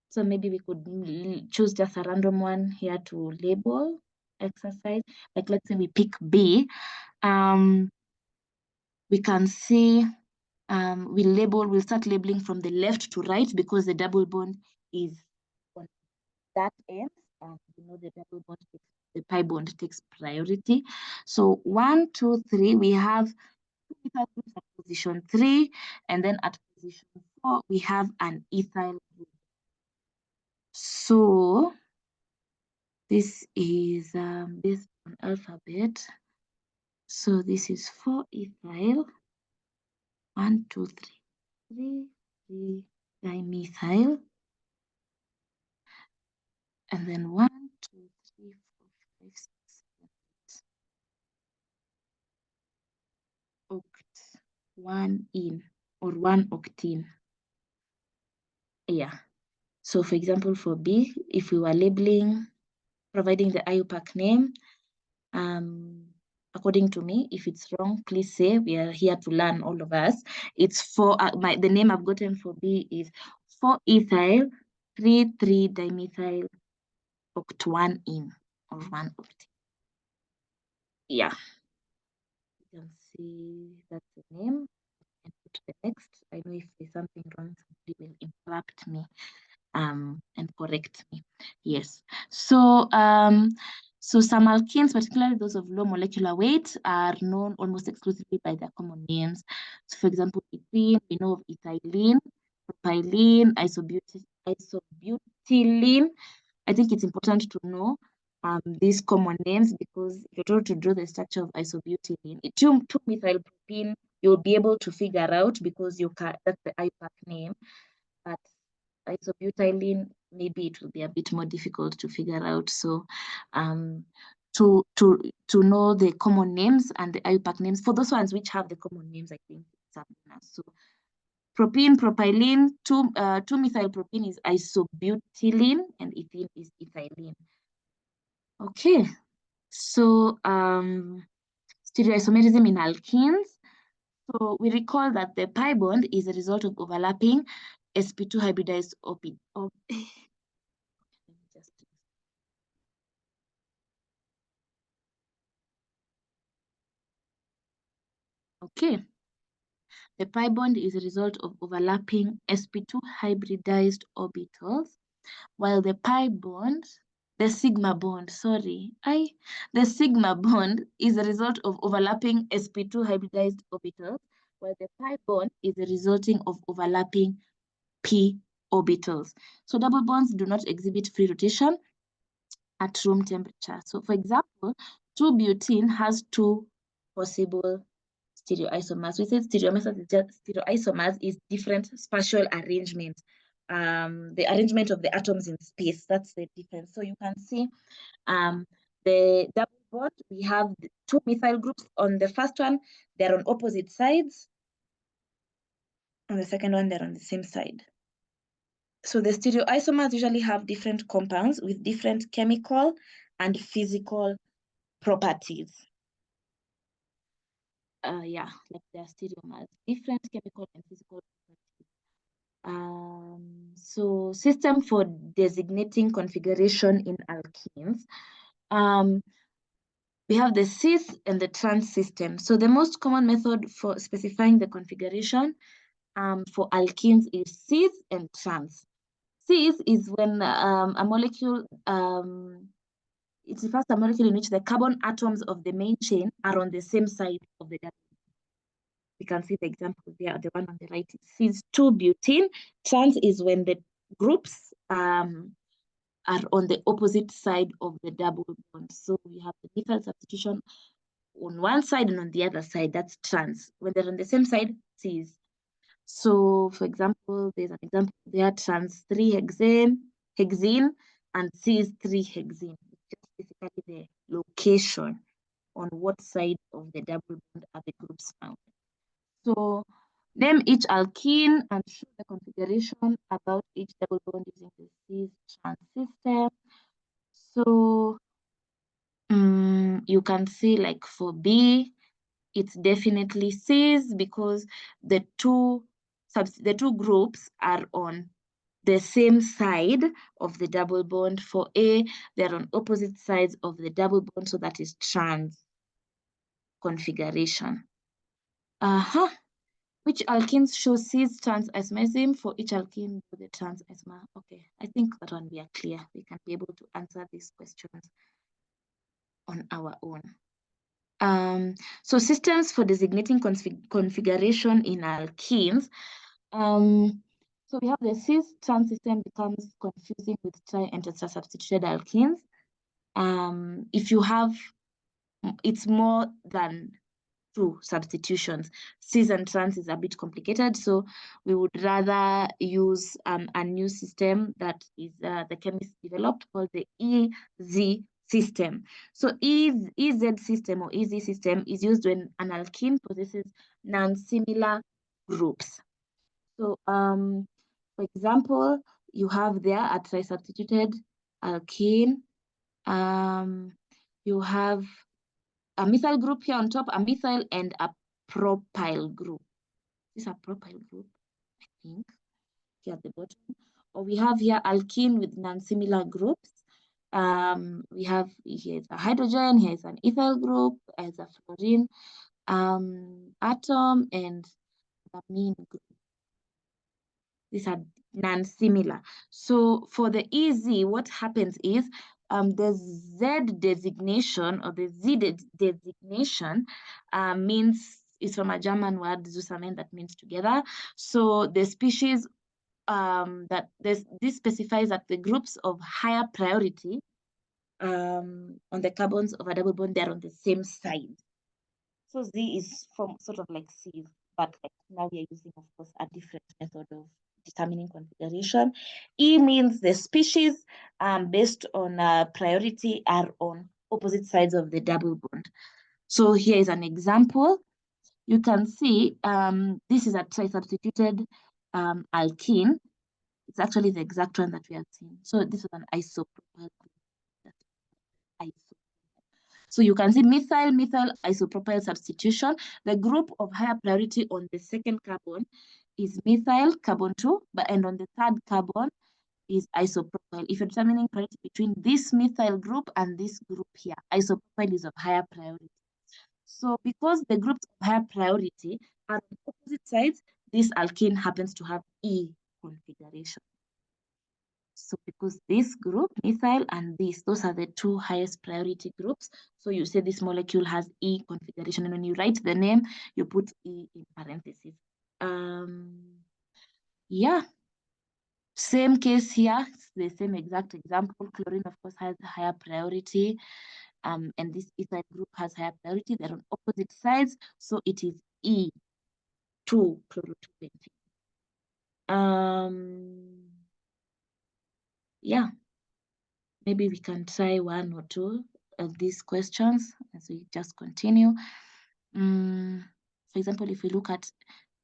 So maybe we could choose just a random one here to label exercise. Like let's say we pick B. We can see we'll start labeling from the left to right because the double bond is on that end. You know, the double bond, the pi bond takes priority. So 1, 2, 3, we have 2 methyl groups at position 3, and then at position 4, we have an ethyl group. So this is based on alphabet. So this is 4 ethyl, 1, 2, 3, 3 dimethyl, and then 1, 2, 3, 4, 5, 6, 7, 8. Oct, 1 in or 1 octene. Yeah. So for example, for B, if we were labeling, providing the IUPAC name, according to me, if it's wrong, please say. We are here to learn, all of us. It's the name I've gotten for B is 4 ethyl 3 dimethyl oct 1 in or 1 octane. Yeah, you can see that's the name. And go to the next. I know if there's something wrong, somebody will interrupt me and correct me. Yes. So so some alkenes, particularly those of low molecular weight, are known almost exclusively by their common names. So for example, ethene, we know of ethylene, propylene, isobutylene. I think it's important to know these common names because if you're told to draw the structure of isobutylene, 2-methylpropene, you'll be able to figure out because that's the IUPAC name. But isobutylene, maybe it will be a bit more difficult to figure out. So to know the common names and the IUPAC names, for those ones which have the common names, I think it's up now. So propene, propylene, 2-methylpropene is isobutylene, and ethene is ethylene. Okay, so stereoisomerism in alkenes. So we recall that the pi bond is a result of overlapping sp2 hybridized Okay. The pi bond is a result of overlapping sp2 hybridized orbitals, while the pi bond, the sigma bond is a result of overlapping sp2 hybridized orbitals, while the pi bond is a resulting of overlapping p orbitals. So double bonds do not exhibit free rotation at room temperature. So for example, 2-butene has 2 possible stereoisomers. We said stereoisomers is different spatial arrangement. The arrangement of the atoms in space, that's the difference. So you can see the double bond, we have 2 methyl groups on the first one, they're on opposite sides. On the second one, they're on the same side. So the stereoisomers usually have different compounds with different chemical and physical properties. Yeah, like their stereomers, different chemical and physical properties. So system for designating configuration in alkenes. We have the cis and the trans system. So the most common method for specifying the configuration for alkenes is cis and trans. Cis is when a molecule, it refers to a molecule in which the carbon atoms of the main chain are on the same side of the double. You can see the example there, the one on the right, is cis-2-butene. Trans is when the groups are on the opposite side of the double bond. So we have the methyl substitution on one side and on the other side, that's trans. When they're on the same side, cis. So for example, there's an example there, trans 3-hexane and cis-3-hexane. It's just basically the location on what side of the double bond are the groups found. So Name each alkene and show the configuration about each double bond using the cis-trans system. So you can see like for B, it's definitely cis because the two groups are on the same side of the double bond. For A, they're on opposite sides of the double bond, so that is trans configuration. Which alkenes show cis-trans isomerism? For each alkene, the trans isomer. Okay, I think that one we are clear. We can be able to answer these questions on our own. So systems for designating configuration in alkenes. So we have the cis-trans system becomes confusing with tri- and tetra-substituted alkenes. If you have, it's more than 2 substitutions. Cis and trans is a bit complicated, so we would rather use a new system that is the chemist developed called the EZ system. So EZ system or EZ system is used when an alkene possesses non-similar groups. So for example, you have there a tri-substituted alkene. You have a methyl group here on top, a methyl and a propyl group. This is a propyl group, I think, here at the bottom. Or we have here alkene with non-similar groups. We have here's a hydrogen, here's an ethyl group, here's a fluorine atom, and the amine group. These are non-similar. So for the EZ, what happens is the Z designation or the Z designation means, is from a German word, zusammen, that means together. So the species that this specifies that the groups of higher priority on the carbons of a double bond, they're on the same side. So Z is from sort of like C, but like now we are using, of course, a different method of determining configuration. E means the species based on priority are on opposite sides of the double bond. So here is an example. You can see this is a tri-substituted alkene. It's actually the exact one that we have seen. So this is an isopropyl group. So you can see methyl isopropyl substitution. The group of higher priority on the second carbon is methyl carbon 2, and on the third carbon is isopropyl. If you're determining priority between this methyl group and this group here, isopropyl is of higher priority. So because the groups of higher priority are on opposite sides, this alkene happens to have E configuration. So because this group, methyl and this, those are the two highest priority groups. So you say this molecule has E configuration, and when you write the name, you put E in parentheses. Yeah, same case here, it's the same exact example. Chlorine, of course, has higher priority, and this ethyl group has higher priority. They're on opposite sides, so it is E2-chloro-2-benzene. Yeah, maybe we can try one or two of these questions as we just continue. For example, if we look at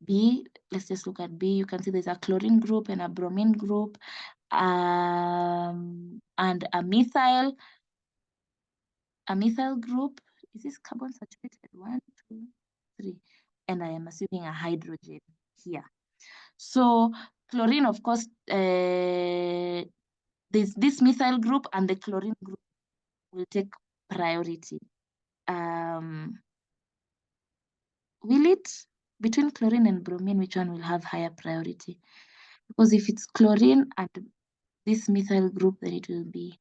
B, let's just look at B. You can see there's a chlorine group and a bromine group, and a methyl group. Is this carbon saturated? 1, 2, 3, and I am assuming a hydrogen here. So chlorine, of course, there's this methyl group and the chlorine group will take priority. Will it, between chlorine and bromine, which one will have higher priority? Because if it's chlorine and this methyl group, then it will be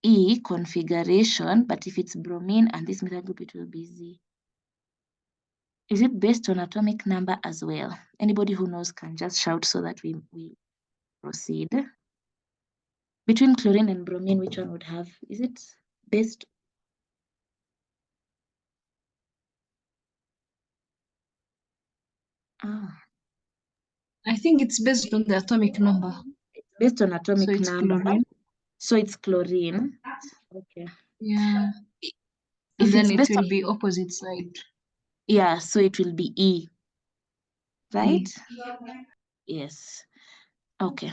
E configuration, but if it's bromine and this methyl group, it will be Z. Is it based on atomic number as well? Anybody who knows can just shout so that we proceed. Between chlorine and bromine, which one would have? Is it based? I think it's based on the atomic number. It's based on atomic So it's number. chlorine. So it's chlorine. Okay. Yeah. If And then it's it based will on, be opposite side. yeah, so it will be E. right? Yes. Okay.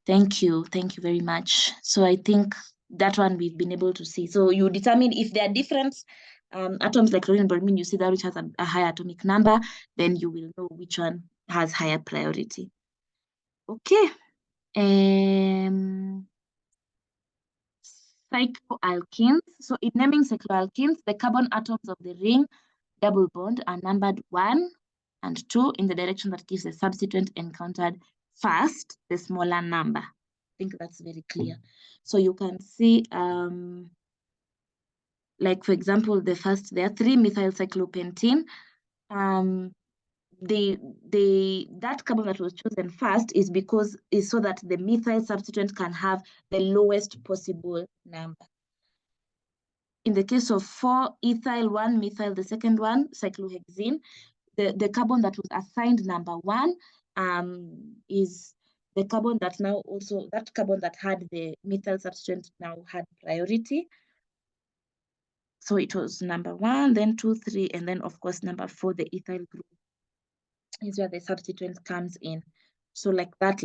Thank you very much. So I think that one we've been able to see. So you determine if there are different atoms like chlorine and bromine, you see that which has a higher atomic number, then you will know which one has higher priority. Okay. Cycloalkenes. So in naming cycloalkenes, the carbon atoms of the ring double bond are numbered 1 and 2 in the direction that gives the substituent encountered first, the smaller number. I think that's very clear. So you can see, like for example, there are 3-methylcyclopentene. That carbon that was chosen first is so that the methyl substituent can have the lowest possible number. In the case of 4-ethyl 1-methyl, the second one, cyclohexene, the carbon that was assigned number 1 is the carbon that that carbon that had the methyl substituent now had priority. So it was number 1, then 2, 3, and then of course number 4, the ethyl group is where the substituent comes in. So like that,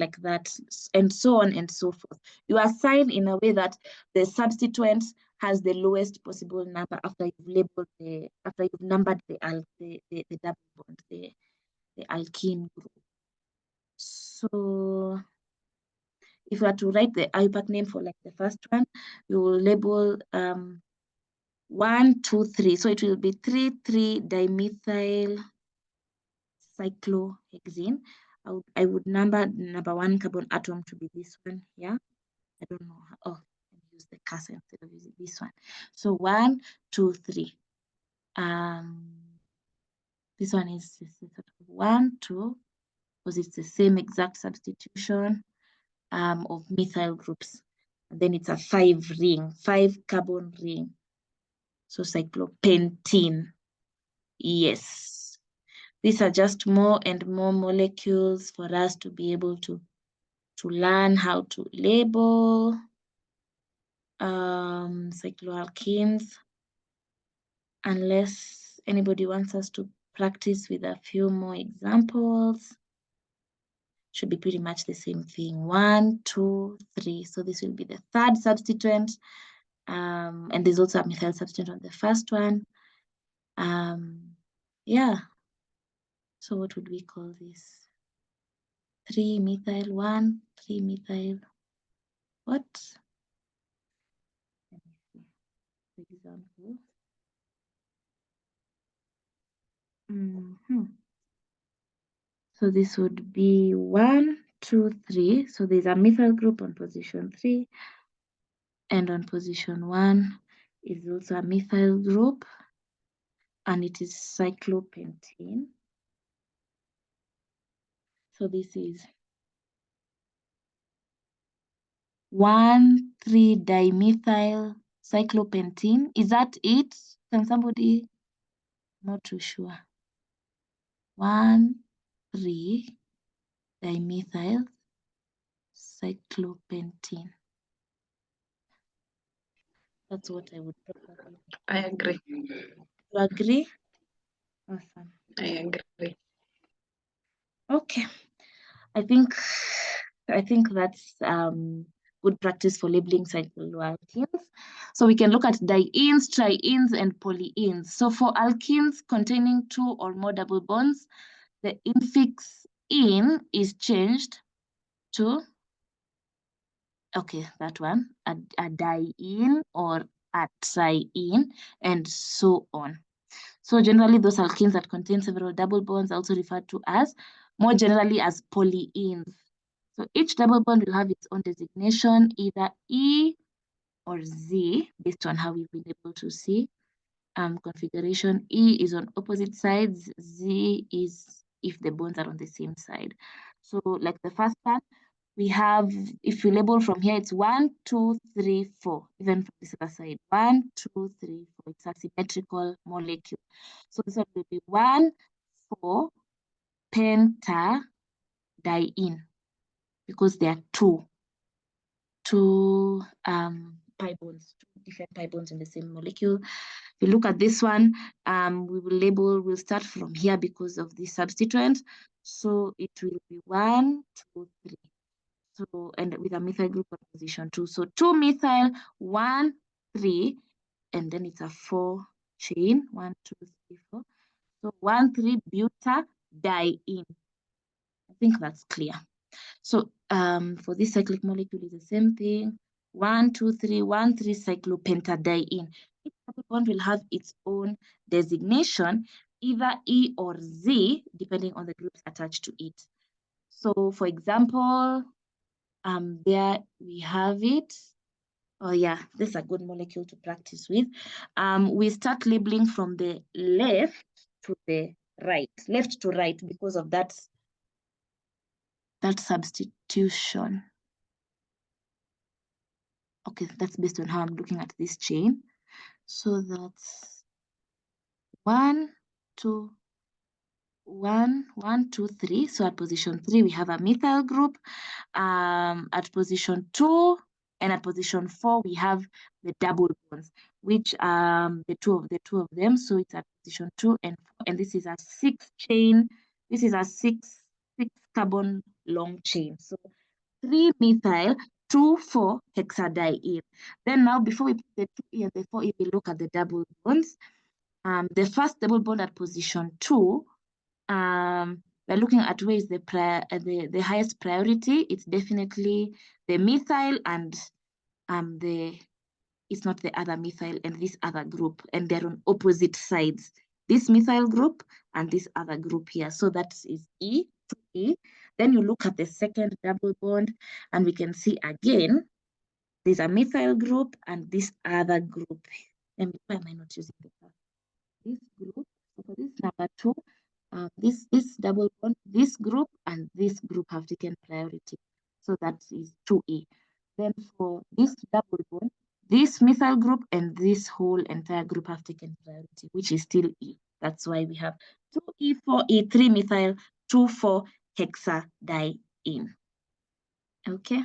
and so on and so forth. You assign in a way that the substituent has the lowest possible number after you've numbered the double bond, the alkene group. So if you were to write the IUPAC name for like the first one, you will label 1, 2, 3. So it will be 3,3-dimethyl cyclohexene. I would number number 1 carbon atom to be this one here. I don't know how. Oh, let me use the cursor instead of using this one. So 1, 2, 3. This one is 1, 2, because it's the same exact substitution of methyl groups. And then it's a 5-carbon ring. So cyclopentene. Yes. These are just more and more molecules for us to be able to learn how to label cycloalkenes, unless anybody wants us to practice with a few more examples. Should be pretty much the same thing. 1, 2, 3. So this will be the third substituent. And there's also a methyl substituent on the first one. Yeah. So what would we call this? 3-methyl 1, 3-methyl. What? Let me see. For example. So this would be 1, 2, 3. So there's a methyl group on position 3. And on position 1 is also a methyl group. And it is cyclopentene. So this is 1,3-dimethyl cyclopentene. Is that it? Can somebody? Not too sure. 1,3-dimethyl cyclopentene. That's what I would probably. I agree. You agree? Awesome. I agree. Okay. I think that's good practice for labeling cycloalkenes. So we can look at dienes, trienes, and polyenes. So for alkenes containing 2 or more double bonds, the infix "-ene" is changed to, okay, that one, a diene or a triene, and so on. So generally, those alkenes that contain several double bonds are also referred to as, more generally, as polyenes. So each double bond will have its own designation, either E or Z, based on how we've been able to see. Configuration: E is on opposite sides, Z is if the bonds are on the same side. So like the first one, we have, if we label from here, it's 1, 2, 3, 4. Even from this other side, 1, 2, 3, 4. It's a symmetrical molecule. So this one will be 1,4-pentadiene, because there are two pi bonds, 2 different pi bonds in the same molecule. If you look at this one, we'll start from here because of the substituent. So it will be 1, 2, 3. So, and with a methyl group at position 2. So 2-methyl, 1, 3, and then it's a 4 chain. 1, 2, 3, 4. So 1,3-butadiene. I think that's clear. So for this cyclic molecule, is the same thing. 1, 2, 3, 1,3-cyclopentadiene. Each double bond will have its own designation, either E or Z, depending on the groups attached to it. So for example, there we have it. Oh yeah, this is a good molecule to practice with. We start labeling from the left to the right, left to right, because of that substitution. Okay, that's based on how I'm looking at this chain. So that's 1, 2, 1, 1, 2, 3. So at position 3, we have a methyl group. At position 2 and at position 4, we have the double bonds, which the two of them. So it's at position 2 and 4, and this is a 6 chain. This is a 6 carbon long chain. So 3-methyl, 2,4-hexadiene. Then now, before we put the 2E and the 4E, we look at the double bonds. The first double bond at position 2, we're looking at where is the highest priority. It's definitely the methyl, and it's not the other methyl and this other group, and they're on opposite sides. This methyl group and this other group here. So that is E, 2E. Then you look at the second double bond, and we can see again, there's a methyl group and this other group. And why am I not using the curve? This group, so for this number 2, this double bond, this group and this group have taken priority. So that is 2E. Then for this double bond, this methyl group and this whole entire group have taken priority, which is still E. That's why we have 2E, 4E, 3-methyl, 2,4-hexadiene. Okay.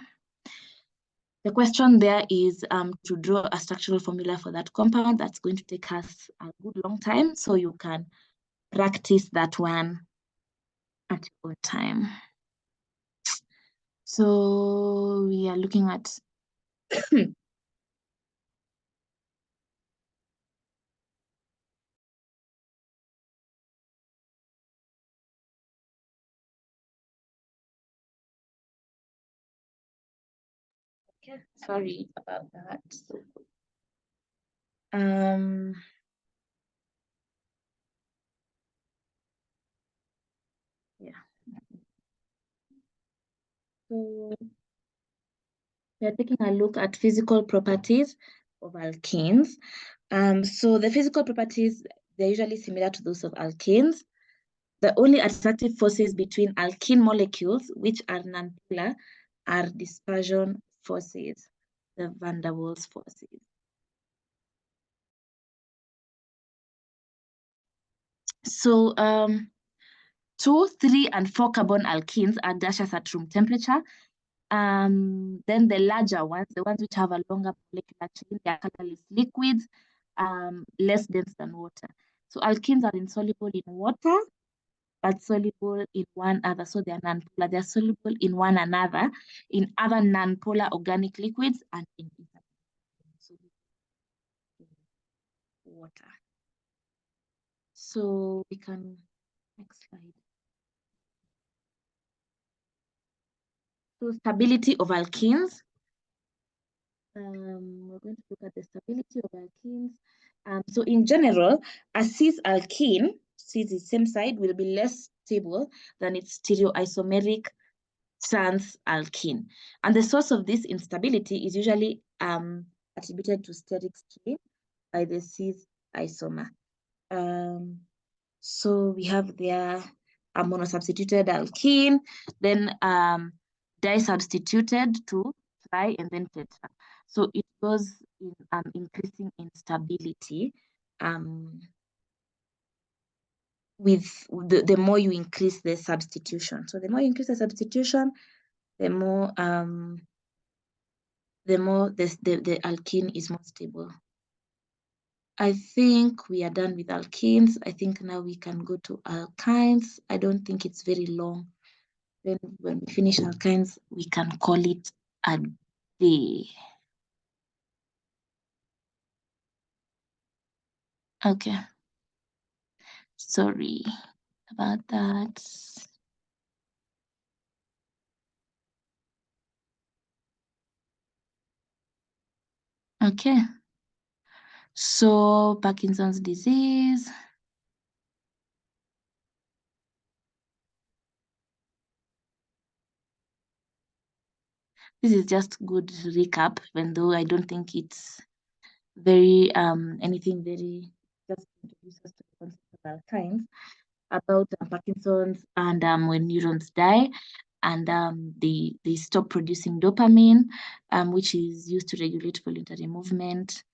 The question there is to draw a structural formula for that compound. That's going to take us a good long time, so you can practice that one at your own time. So we are looking at okay, sorry about that. Yeah. So we're taking a look at physical properties of alkenes. So the physical properties, they're usually similar to those of alkenes. The only attractive forces between alkene molecules, which are nonpolar, are dispersion forces, the van der Waals forces. So 2, 3, and 4 carbon alkenes are gaseous at room temperature. Then the larger ones, the ones which have a longer molecular chain, they are colorless liquids, less dense than water. So alkenes are insoluble in water, but soluble in one another. So they are nonpolar. They are soluble in one another, in other nonpolar organic liquids, and in water. So we can, next slide. So stability of alkenes. We're going to look at the stability of alkenes. So in general, a cis alkene, cis is same side, will be less stable than its stereoisomeric trans alkene. And the source of this instability is usually attributed to steric strain by the cis isomer. So we have there a monosubstituted alkene, then disubstituted to tri, and then tetra. So it goes in increasing instability with the more you increase the substitution. So the more you increase the substitution, the more the alkene is more stable. I think we are done with alkenes. I think now we can go to alkynes. I don't think it's very long. Then when we finish alkynes, we can call it a day. Okay. Sorry about that. Okay. So Parkinson's disease. This is just good recap, even though I don't think it's very anything very, just introduce us to the concept of alkynes about Parkinson's and when neurons die and they stop producing dopamine, which is used to regulate voluntary movement.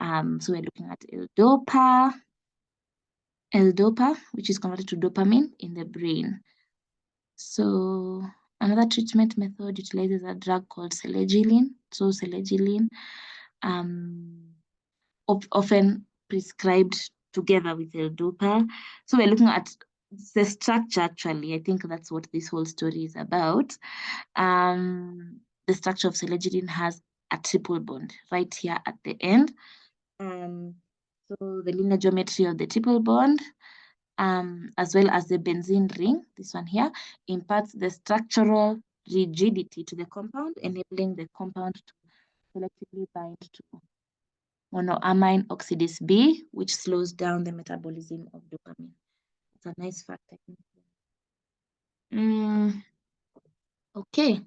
So we're looking at L-DOPA, which is converted to dopamine in the brain. So another treatment method utilizes a drug called selegiline. So selegiline, often prescribed together with L-DOPA. So we're looking at the structure, actually. I think that's what this whole story is about. The structure of selegiline has a triple bond right here at the end. So the linear geometry of the triple bond, as well as the benzene ring, this one here, imparts the structural rigidity to the compound, enabling the compound to selectively bind to monoamine oxidase B, which slows down the metabolism of dopamine. It's a nice fact, I think. Okay.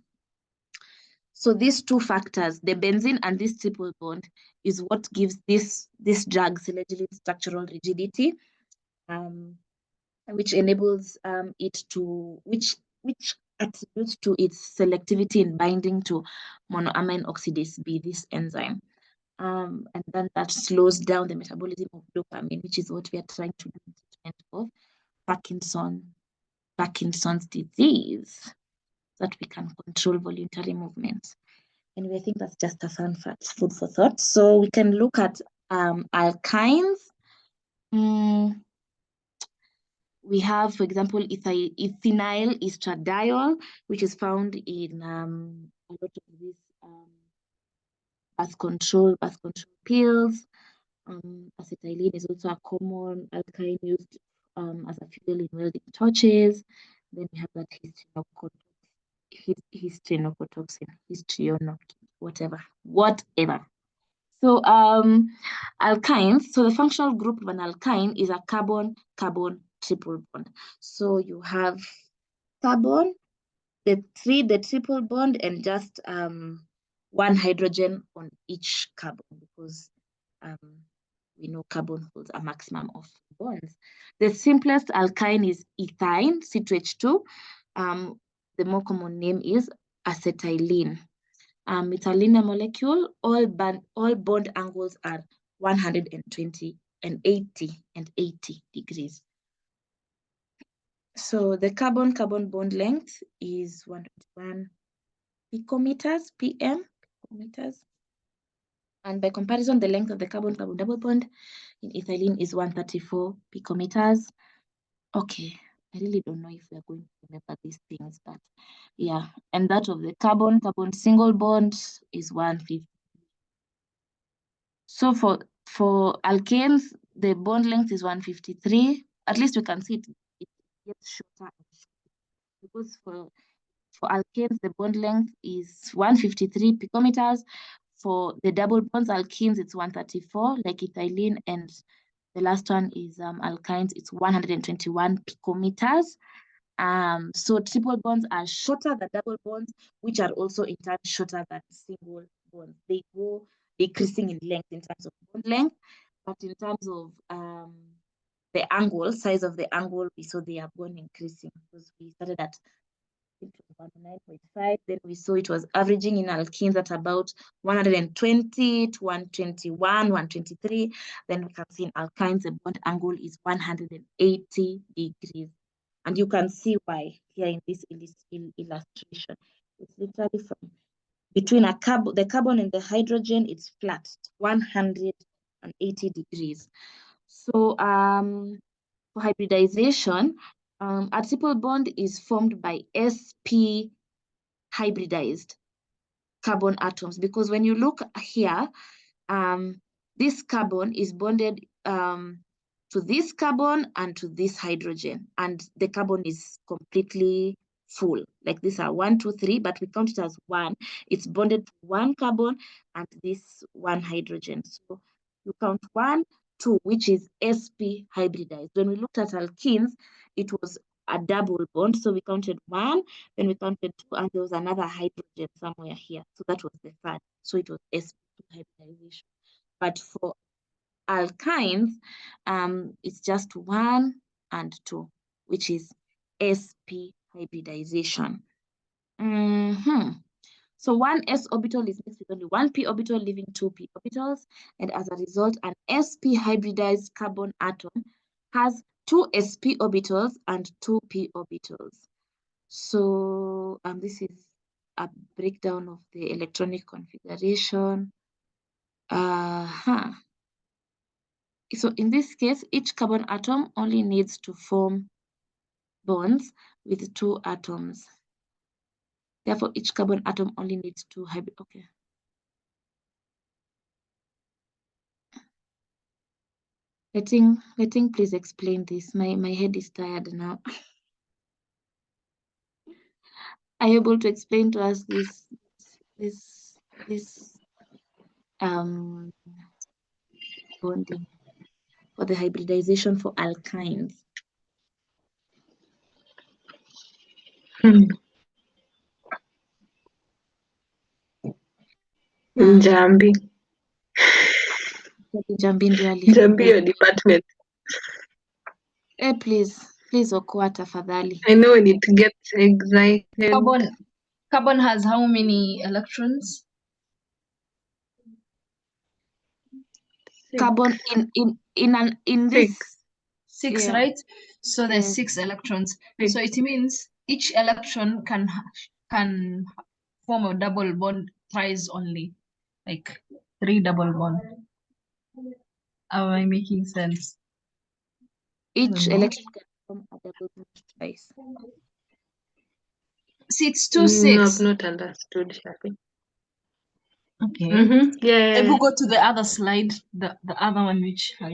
So these two factors, the benzene and this triple bond, is what gives this drug selegiline structural rigidity, which enables it to, which attributes to its selectivity in binding to monoamine oxidase B, this enzyme. And then that slows down the metabolism of dopamine, which is what we are trying to do in treatment of Parkinson's disease, so that we can control voluntary movements. And I think that's just a fun fact, food for thought. So we can look at alkynes. We have, for example, ethinyl estradiol, which is found in a lot of these birth control pills. Acetylene is also a common alkyne used as a fuel in welding torches. Then we have that histrionotoxin, whatever. So alkynes, so the functional group of an alkyne is a carbon-carbon triple bond. So you have carbon, the triple bond, and just one hydrogen on each carbon, because we know carbon holds a maximum of bonds. The simplest alkyne is ethyne, C2H2. The more common name is acetylene. It's a linear molecule. All bond angles are 120 and 80 degrees. So the carbon-carbon bond length is 121 picometers, picometers. And by comparison, the length of the carbon-carbon double bond in ethylene is 134 picometers. Okay, I really don't know if we're going to remember these things, but yeah. And that of the carbon-carbon single bond is 150. So for alkanes, the bond length is 153. At least we can see it gets shorter and shorter, because for alkanes, the bond length is 153 picometers. For the double bonds alkenes, it's 134, like ethylene, and the last one is alkynes, it's 121 picometers. So triple bonds are shorter than double bonds, which are also in turn shorter than single bonds. They go decreasing in length in terms of bond length, but in terms of the angle, size of the angle, we saw they are going increasing, because we started at 109.5, then we saw it was averaging in alkenes at about 120 to 121, 123. Then we can see in alkynes the bond angle is 180 degrees. And you can see why here in this illustration. It's literally from between the carbon and the hydrogen, it's flat, 100 180 degrees. So for hybridization, a triple bond is formed by sp hybridized carbon atoms, because when you look here, this carbon is bonded to this carbon and to this hydrogen, and the carbon is completely full. Like these are 1, 2, 3, but we count it as one. It's bonded to one carbon and this one hydrogen. So you count 1, 2, which is sp hybridized. When we looked at alkenes, it was a double bond. So we counted 1, then we counted 2, and there was another hydrogen somewhere here. So that was the third. So it was sp hybridization. But for alkynes, it's just 1 and 2, which is sp hybridization. So one s orbital is mixed with only one p orbital, leaving 2 p orbitals, and as a result, an sp hybridized carbon atom has 2 sp orbitals and 2 p orbitals. So this is a breakdown of the electronic configuration. So in this case, each carbon atom only needs to form bonds with 2 atoms. Therefore, each carbon atom only needs 2 hybrid. Okay. Letting please explain this. My head is tired now. Are you able to explain to us this bonding for the hybridization for alkynes? Njambi. Njambi ndio Njambi your department. Please Okoa tafadhali. I know when it gets excited. Carbon has how many electrons? Carbon in this 6, yeah. right? So there's Yes. 6 electrons. 6. So it means each electron can form a double bond thrice only, like 3 double bond. Am I making sense? Each electron can form a double bond twice. See, it's 2, No, 6. I've not understood, Shafi. Okay. Yeah. If we go to the other slide, the other one which had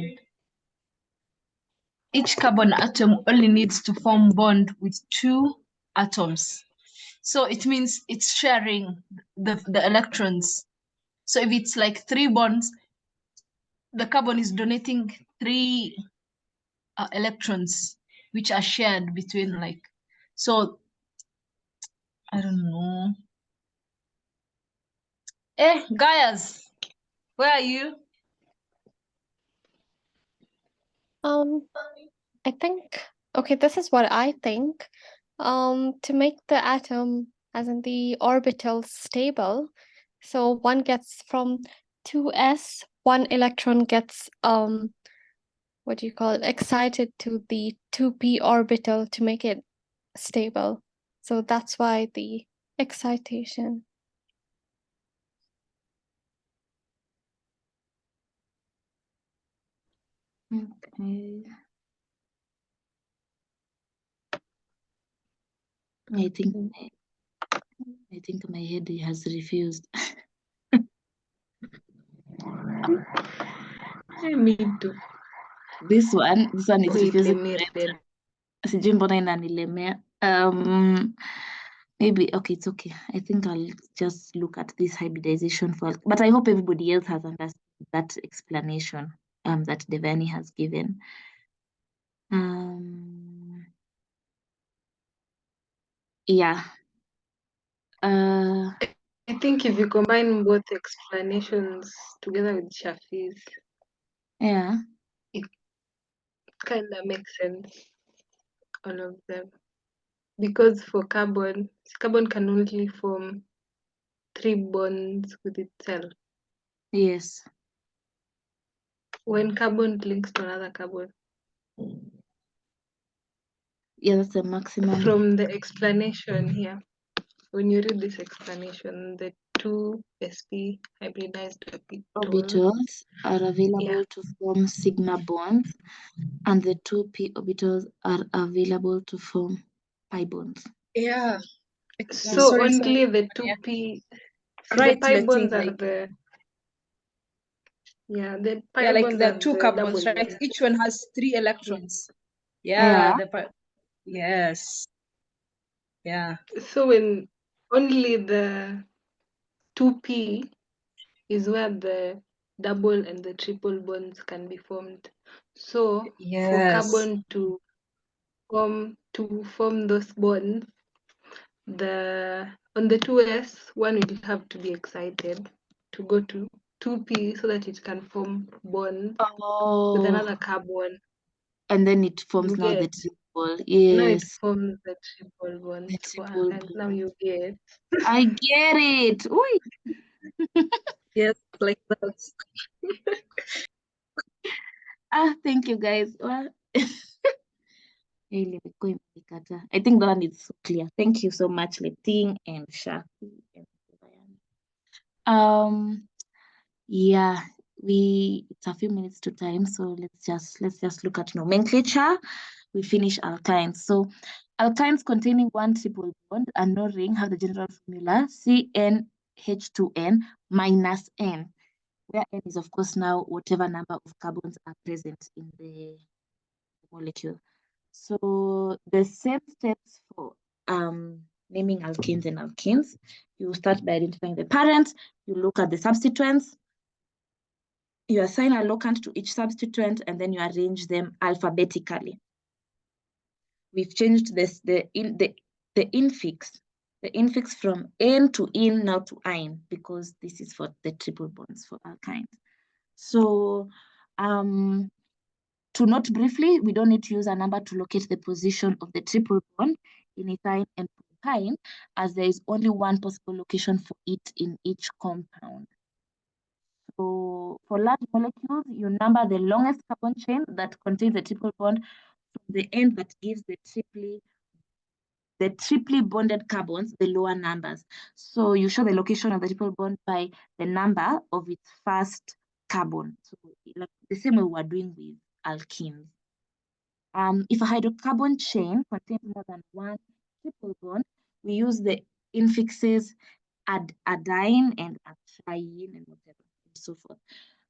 each carbon atom only needs to form bond with 2 atoms. So it means it's sharing the electrons. So if it's like 3 bonds, the carbon is donating 3 electrons, which are shared between so I don't know. Gaius, where are you? I think, okay, this is what I think. To make the atom, as in the orbital, stable, so one gets from 2s, one electron gets what do you call it, excited to the 2p orbital to make it stable. So that's why the excitation. Okay. I think my head has refused. Me too. This one is refusing. Wait, Sijui mbona inanilemea. Maybe okay, it's okay. I think I'll just look at this hybridization for, but I hope everybody else has understood that explanation that Devani has given. Yeah. I think if you combine both explanations together with Shafi's, Yeah. it kind of makes sense, all of them. Because for carbon can only form 3 bonds with itself. Yes. When carbon links to another carbon. Yeah, that's the maximum. From the explanation here. when you read this explanation, the two sp hybridized orbitals, Orbitals are available Yeah. to form sigma bonds, and the two p orbitals are available to form pi bonds. Yeah. So sorry, only sorry. the two Yeah. p. So Right, the pi letting, bonds are like, the the pi yeah, like bonds the are two the carbons, double right? bonds. Each one has 3 electrons. Yeah. Yeah, yes. Yeah. So when only the 2p is where the double and the triple bonds can be formed. So for Yes. carbon to form those bonds, on the 2s, one will have to be excited to go to 2p so that it can form bonds with Oh, another carbon. and then it forms You now the get? triple. Now it Yes, forms the triple the bonds for triple alkynes. Now bond. you get. I get it. Oi. Yes, like that. Thank you guys. Well, I think that one is so clear. Thank you so much, Leting and Shafi and yeah, it's a few minutes to time, so let's just look at nomenclature. We finish alkynes. So alkynes containing one triple bond and no ring have the general formula CnH2n minus n, where n is of course now whatever number of carbons are present in the molecule. So the same steps for naming alkenes and alkenes. You start by identifying the parent, you look at the substituents, you assign a locant to each substituent, and then you arrange them alphabetically. We've changed the infix from N to in now to ein, because this is for the triple bonds for alkynes. So to note briefly, we don't need to use a number to locate the position of the triple bond in ethine and propyne, as there is only one possible location for it in each compound. So for large molecules, you number the longest carbon chain that contains the triple bond from the end that gives the triply bonded carbons the lower numbers. So you show the location of the triple bond by the number of its first carbon. So like the same way we're doing with alkenes. If a hydrocarbon chain contains more than one triple bond, we use the infixes adyne and atriene and whatever and so forth.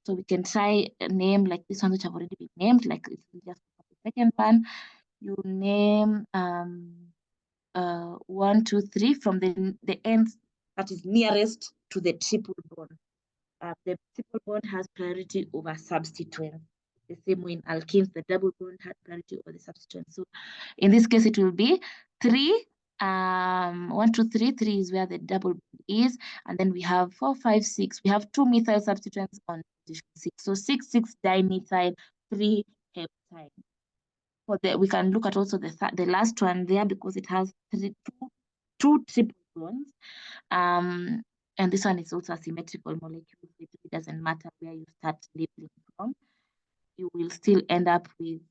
So we can try a name like this one, which have already been named, like it's just the second one. You name 1, 2, 3 from the end that is nearest to the triple bond. The triple bond has priority over substituents. The same way in alkenes, the double bond had priority over the substituents. So in this case, it will be 3. 1, 2, 3. 3 is where the double bond is, and then we have 4, 5, 6. We have 2 methyl substituents on position 6. So 6, 6 dimethyl, 3 heptine. We can look at also the last one there because it has two triple bonds. And this one is also a symmetrical molecule. It doesn't matter where you start labeling from. You will still end up with,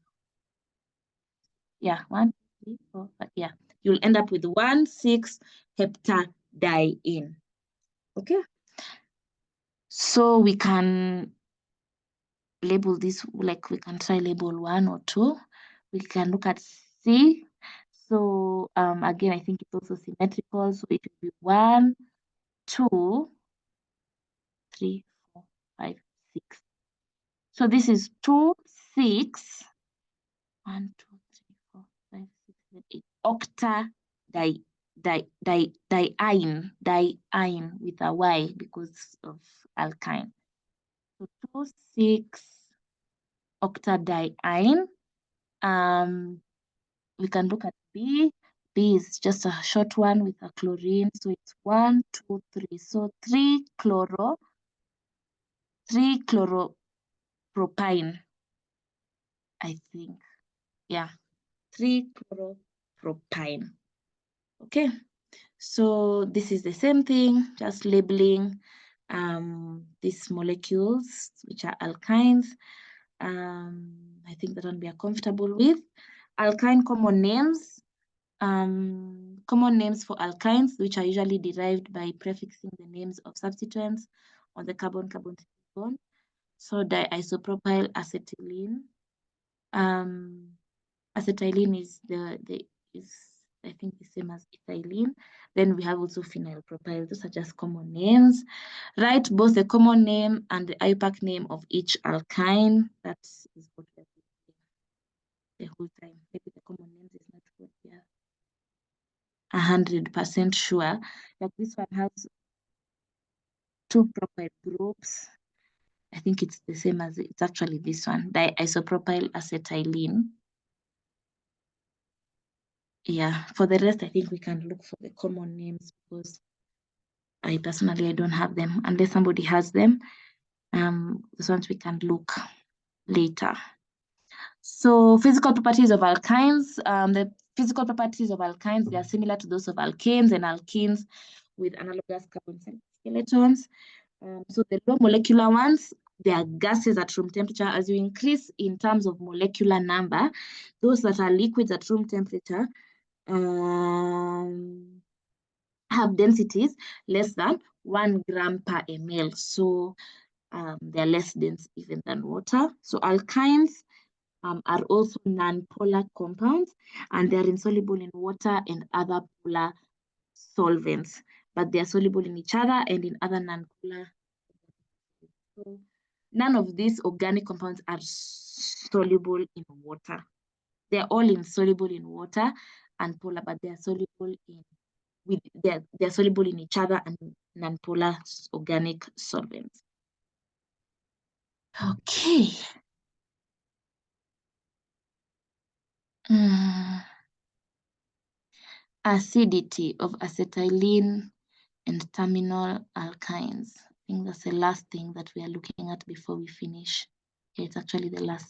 1, 3, 4, 5, you'll end up with 1,6-heptadiene. Okay. So we can label this, like we can try label 1 or 2. We can look at C. So again, I think it's also symmetrical. So it will be 1, 2, 3, 4, 5, 6. So this is 2, 6. 1, 2, 3, 4, 5, 6, 7, 8. Diene with a Y because of alkyne. So 2, 6 octadiene. We can look at B. B is just a short one with a chlorine. So it's 1, 2, 3. So 3 chloropropyne, I think. 3 chloropropyne. Okay. So this is the same thing, just labeling these molecules, which are alkynes. I think that one we are comfortable with. Alkyne common names. Common common names for alkynes, which are usually derived by prefixing the names of substituents on the carbon-carbon bond. So diisopropyl acetylene. Acetylene is I think the same as ethylene. Then we have also phenyl propyl. Those are just common names. Write both the common name and the IUPAC name of each alkyne. That is what we're doing the whole time. Maybe the common names is not what we are 100% sure. Like this one has 2 propyl groups. I think it's the same as it's actually this one, diisopropyl acetylene. Yeah, for the rest, I think we can look for the common names because I personally don't have them unless somebody has them. Those ones we can look later. So physical properties of alkynes. The physical properties of alkynes, they are similar to those of alkanes and alkenes with analogous carbon skeletons. So the low molecular ones, they are gases at room temperature. As you increase in terms of molecular number, those that are liquids at room temperature have densities less than 1 gram per ml. So they're less dense even than water. So alkynes are also non-polar compounds, and they're insoluble in water and other polar solvents, but they're soluble in each other and in other non-polar. So none of these organic compounds are soluble in water. They're all insoluble in water and polar, but they're soluble in they're soluble in each other and non-polar organic solvents. Okay. Acidity of acetylene and terminal alkynes. I think that's the last thing that we are looking at before we finish. It's actually the last thing.